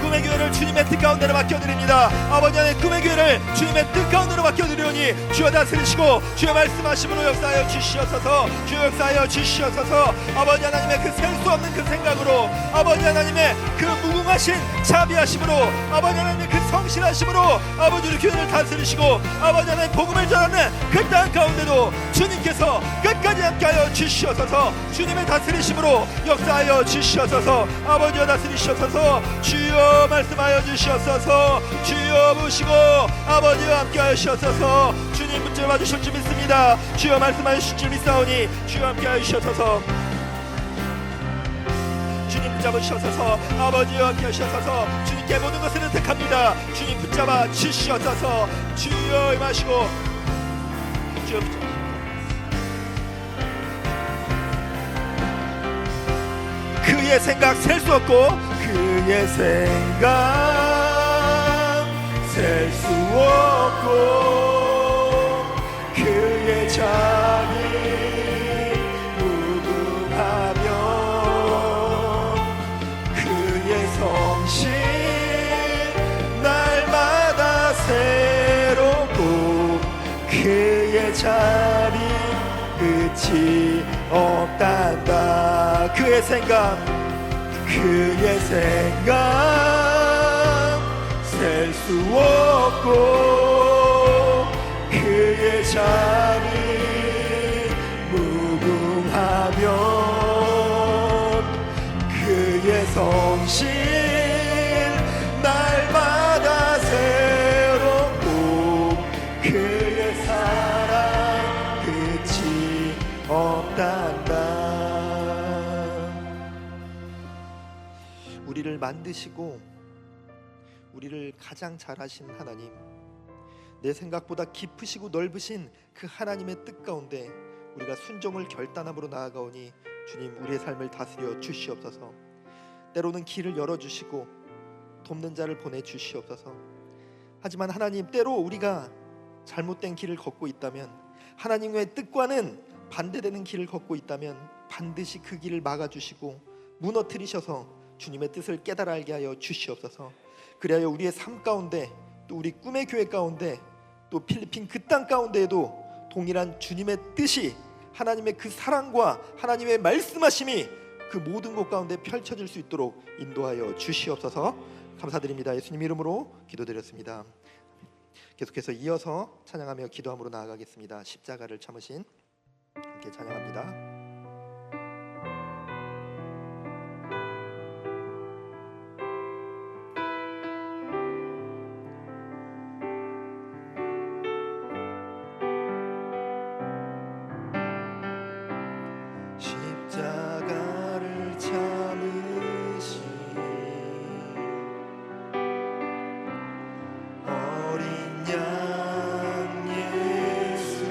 꿈의 교회를 주님의 뜻 가운데로 맡겨드립니다. 아버지 하나님 꿈의 교회를 주님의 뜻 가운데로 맡겨드리오니 주여 다스리시고 주여 말씀하심으로 역사하여 주시옵소서. 주여 역사하여 주시옵소서. 아버지 하나님의 그 셀 수 없는 그 생각으로 아버지 하나님의 그 무궁하신 자비하심으로 아버지 하나님의 그 성실하심으로 아버지 우리 교회를 다스리시고 아버지 하나님 복음을 전하는 그 땅 가운데도 주님께서 끝까지 함께하여 주시옵소서. 주님의 다스리심으로 역사하여 주시옵소서. 아버지여 다스리시옵소서. 주여 말씀하여 주시옵소서. 주여 부시고 아버지와 함께 하시옵소서. 주님 붙잡아 주실 줄 믿습니다. 주여 말씀하여 주실 줄 믿사오니 주여 함께 하시옵소서. 주님 붙잡아 주시옵소서. 아버지와 함께 하시옵소서. 주님께 모든 것을 혜택합니다. 주님 붙잡아 주시옵소서. 주여 임하시고 주여 붙잡아 그의 생각 셀 수 없고 그의 생각 셀 수 없고 그의 자비 무궁하며 그의 성실 날마다 새롭고 그의 자비 끝이 없단다. 그의 생각 그의 생각 셀 수 없고 그의 자비 무궁하며 그의 성실 날마다 새롭고 그의 사랑 끝이 없단다. 우리를 만드시고 우리를 가장 잘하신 하나님, 내 생각보다 깊으시고 넓으신 그 하나님의 뜻 가운데 우리가 순종을 결단함으로 나아가오니 주님 우리의 삶을 다스려 주시옵소서. 때로는 길을 열어주시고 돕는 자를 보내주시옵소서. 하지만 하나님 때로 우리가 잘못된 길을 걷고 있다면, 하나님의 뜻과는 반대되는 길을 걷고 있다면 반드시 그 길을 막아주시고 무너뜨리셔서 주님의 뜻을 깨달아 알게 하여 주시옵소서. 그리하여 우리의 삶 가운데, 또 우리 꿈의 교회 가운데, 또 필리핀 그 땅 가운데에도 동일한 주님의 뜻이, 하나님의 그 사랑과 하나님의 말씀하심이 그 모든 곳 가운데 펼쳐질 수 있도록 인도하여 주시옵소서. 감사드립니다. 예수님 이름으로 기도드렸습니다. 계속해서 이어서 찬양하며 기도함으로 나아가겠습니다. 십자가를 참으신 함께 찬양합니다. 십자가를 참으신 어린 양 예수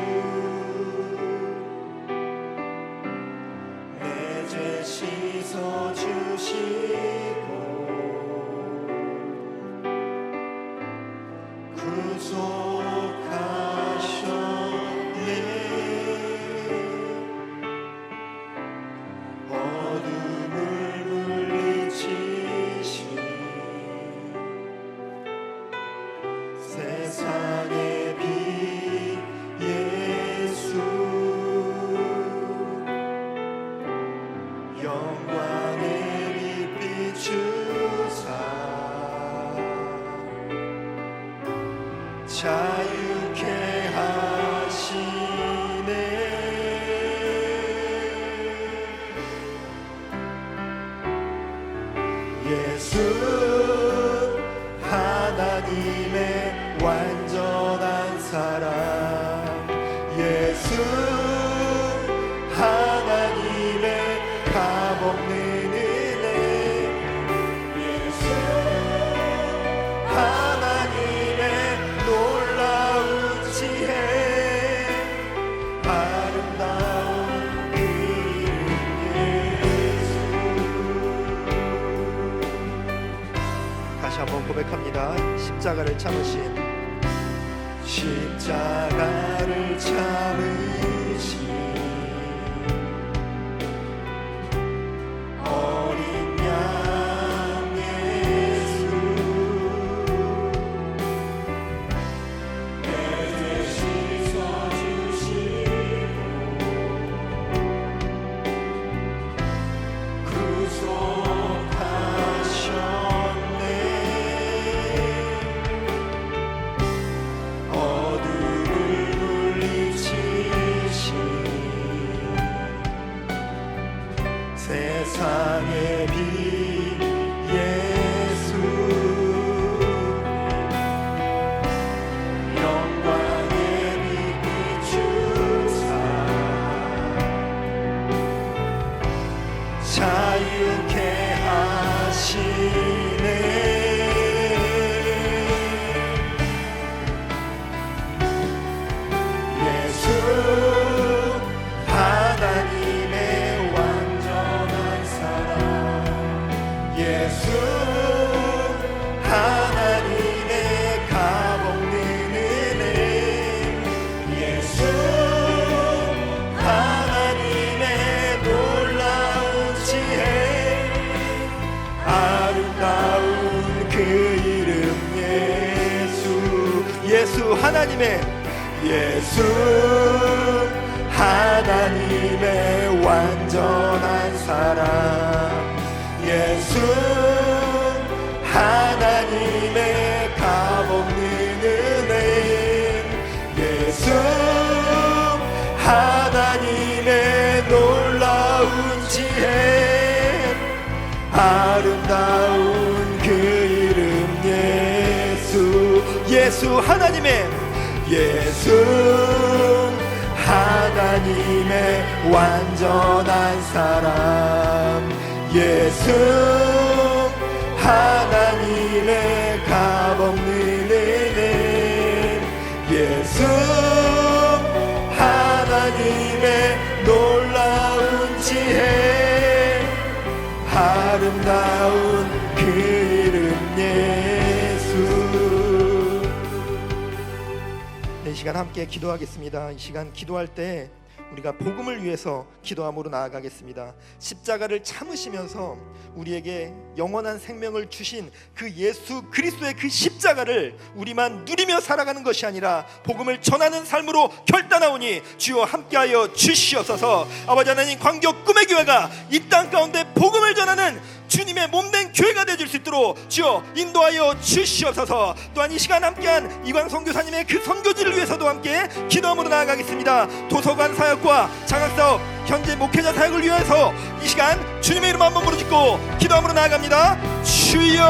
예수 하나님의 값없는 은혜 예수 하나님의 놀라운 지혜 아름다운 그 이름 예수 다시 한번 고백합니다. 십자가를 참으신 십자가를 참으신 어린 양 예수 내 죄 씻어주시고 구속하셨네 어둠을 물리치신 세상의 빛 예수 영광의 빛 비추사 자유케 하시네 예수 하나님의 완전한 사랑 예수 하나님의 값없는 은혜 예수 하나님의 놀라운 지혜 아름다운 그 이름 예수 하나님의 예수 하나님의 완전한 사랑 예수 하나님의 값없는 은혜 예수 하나님의 놀라운 지혜 아름다운 그 이름 예수 하나님의 예수 하나님의 완전한 사랑 예수 하나님의 값없는 은혜 예수 하나님의 놀라운 지혜 아름다운 그 이름 예수. 이 시간 함께 기도하겠습니다. 이 시간 기도할 때 우리가 복음을 위해서 기도함으로 나아가겠습니다. 십자가를 참으시면서 우리에게 영원한 생명을 주신 그 예수 그리스도의 그 십자가를 우리만 누리며 살아가는 것이 아니라 복음을 전하는 삶으로 결단하오니 주여 함께하여 주시옵소서. 아버지 하나님, 광교 꿈의 교회가 이 땅 가운데 복음을 전하는 주님의 몸된 교회가 되어줄 수 있도록 주여 인도하여 주시옵소서. 또한 이 시간 함께한 이광 선교사님의 그 선교지를 위해서도 함께 기도함으로 나아가겠습니다. 도서관 사역과 장학사업, 현재 목회자 사역을 위해서 이 시간 주님의 이름 한번 부르짖고 기도함으로 나아갑니다. 주여,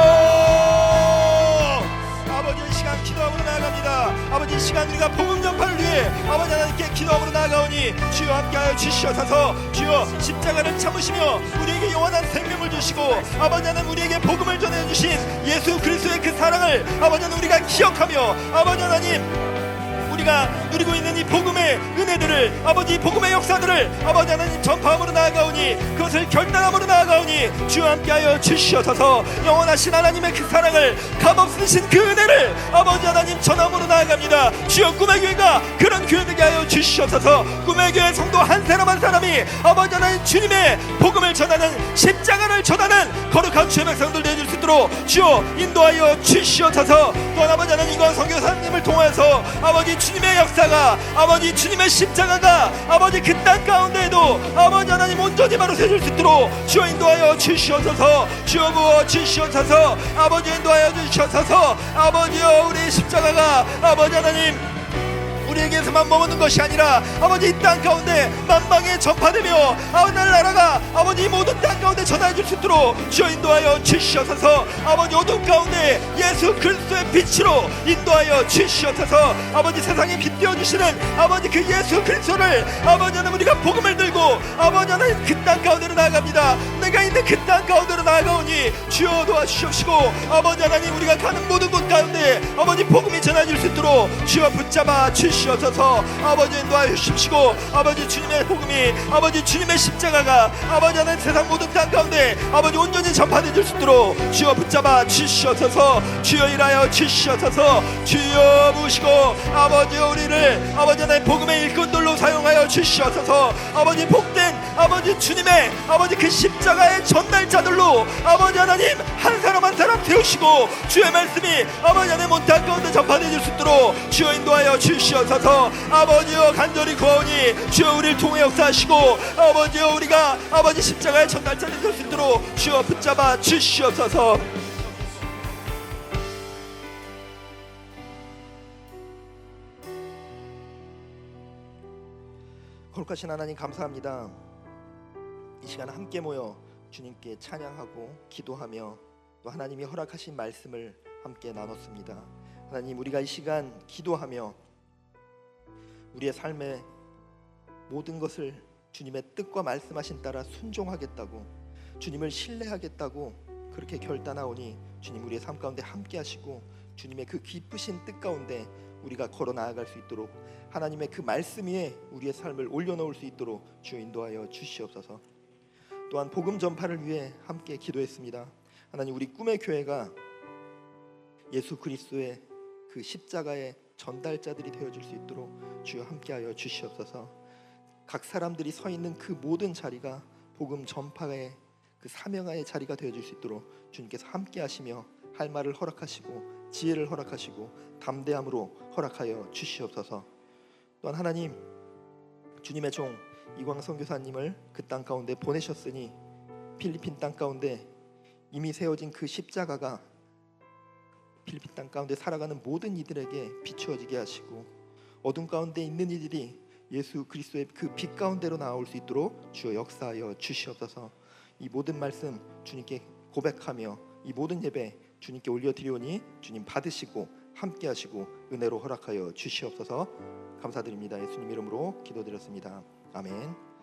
아버지 이 시간 기도함으로 나아갑니다. 아버지 이 시간 우리가 복음 전파를 위해 아버지 하나님께 기도함으로 나아가오니 주여 함께하여 주시옵소서. 주여 십자가를 참으시며 우리에게 영원한 생명을 주시고 아버지 하나님 우리에게 복음을 전해주신 예수 그리스도의 그 사랑을 아버지 하나님 우리가 기억하며 아버지 하나님 우리가 누리고 있는 이 복음의 은혜들을 아버지 복음의 역사들을 아버지 하나님 전파함으로 나아가오니 그것을 결단함으로 나아가오니 주여 함께하여 주시옵소서. 영원하신 하나님의 그 사랑을 값없으신 그 은혜를 아버지 하나님 전함으로 나아갑니다. 주여 꿈의 교회가 그런 교회 되게 하여 주시옵소서. 꿈의 교회 성도 한 사람 한 사람이 아버지 하나님 주님의 복음을 전하는 십자가를 전하는 거룩한 주의 백성들 되어줄 수 있도록 주여 인도하여 주시옵소서. 또한 아버지 하나님 이건 선교사님을 통해서 아버지 주님의 역사가 아버지 주님의 십자가가 아버지 그 땅 가운데에도 아버지 하나님 온전히 바로 세줄 수 있도록 주여 인도하여 주시옵소서. 주여 부어 주시옵소서. 아버지 인도하여 주시옵소서. 아버지여 우리 십자가가 아버지 하나님 우리에게서만 머무는 것이 아니라 아버지 이 땅 가운데 만방에 전파되며 아버지 나라가 아버지 이 모든 땅 가운데 전하여 줄 수 있도록 주여 인도하여 주시옵소서. 아버지 어둠 가운데 예수 그리스도의 빛으로 인도하여 주시옵소서. 아버지 세상에 빛 되어주시는 아버지 그 예수 그리스도를 아버지 하나님 우리가 복음을 들고 아버지 하나님 그 땅 가운데로 나아갑니다. 내가 있는 그 땅 가운데로 나아가오니 주여 도와주시옵시고 아버지 하나님 우리가 가는 모든 곳 가운데 아버지 복음이 전해질 수 있도록 주여 붙잡아 주시옵소서. 아버지 인도하여 주십시고 아버지 주님의 복음이 아버지 주님의 십자가가 아버지 하나님 세상 모든 땅 가운데 아버지 온전히 전파되질 수 있도록 주여 붙잡아 주시옵소서. 주여 일하여 주시옵소서. 주여 부시고 아버지 우리를 아버지 하나님 복음의 일꾼들로 사용하여 주시옵소서. 아버지 복된 아버지 주님의 아버지 그 십자가의 전달자들로 아버지 하나님 한 사람 한 사람 태우시고 주의 말씀이 아버지 하나님 온 땅 가운데 전파되질 수 있도록 주여 인도하여 주시옵소서. 아버지여 간절히 구하오니 주여 우리를 통해 역사하시고 아버지여 우리가 아버지 십자가의 전달자들이 될 수 있도록 주여 붙잡아 주시옵소서. 거룩하신 하나님 감사합니다. 이 시간 함께 모여 주님께 찬양하고 기도하며 또 하나님이 허락하신 말씀을 함께 나눴습니다. 하나님 우리가 이 시간 기도하며 우리의 삶의 모든 것을 주님의 뜻과 말씀하신 따라 순종하겠다고 주님을 신뢰하겠다고 그렇게 결단하오니 주님 우리의 삶 가운데 함께 하시고 주님의 그 기쁘신 뜻 가운데 우리가 걸어 나아갈 수 있도록 하나님의 그 말씀 위에 우리의 삶을 올려놓을 수 있도록 주여 인도하여 주시옵소서. 또한 복음 전파를 위해 함께 기도했습니다. 하나님 우리 꿈의 교회가 예수 그리스도의 그 십자가의 전달자들이 되어줄 수 있도록 주여 함께하여 주시옵소서. 각 사람들이 서 있는 그 모든 자리가 복음 전파의 그 사명의 자리가 되어줄 수 있도록 주님께서 함께하시며 할 말을 허락하시고 지혜를 허락하시고 담대함으로 허락하여 주시옵소서. 또한 하나님 주님의 종 이광 선교사님을 그 땅 가운데 보내셨으니 필리핀 땅 가운데 이미 세워진 그 십자가가 필리핀 땅 가운데 살아가는 모든 이들에게 비추어지게 하시고 어둠 가운데 있는 이들이 예수 그리스도의 그 빛 가운데로 나올 수 있도록 주여 역사하여 주시옵소서. 이 모든 말씀 주님께 고백하며 이 모든 예배 주님께 올려드리오니 주님 받으시고 함께 하시고 은혜로 허락하여 주시옵소서. 감사드립니다. 예수님 이름으로 기도드렸습니다. 아멘.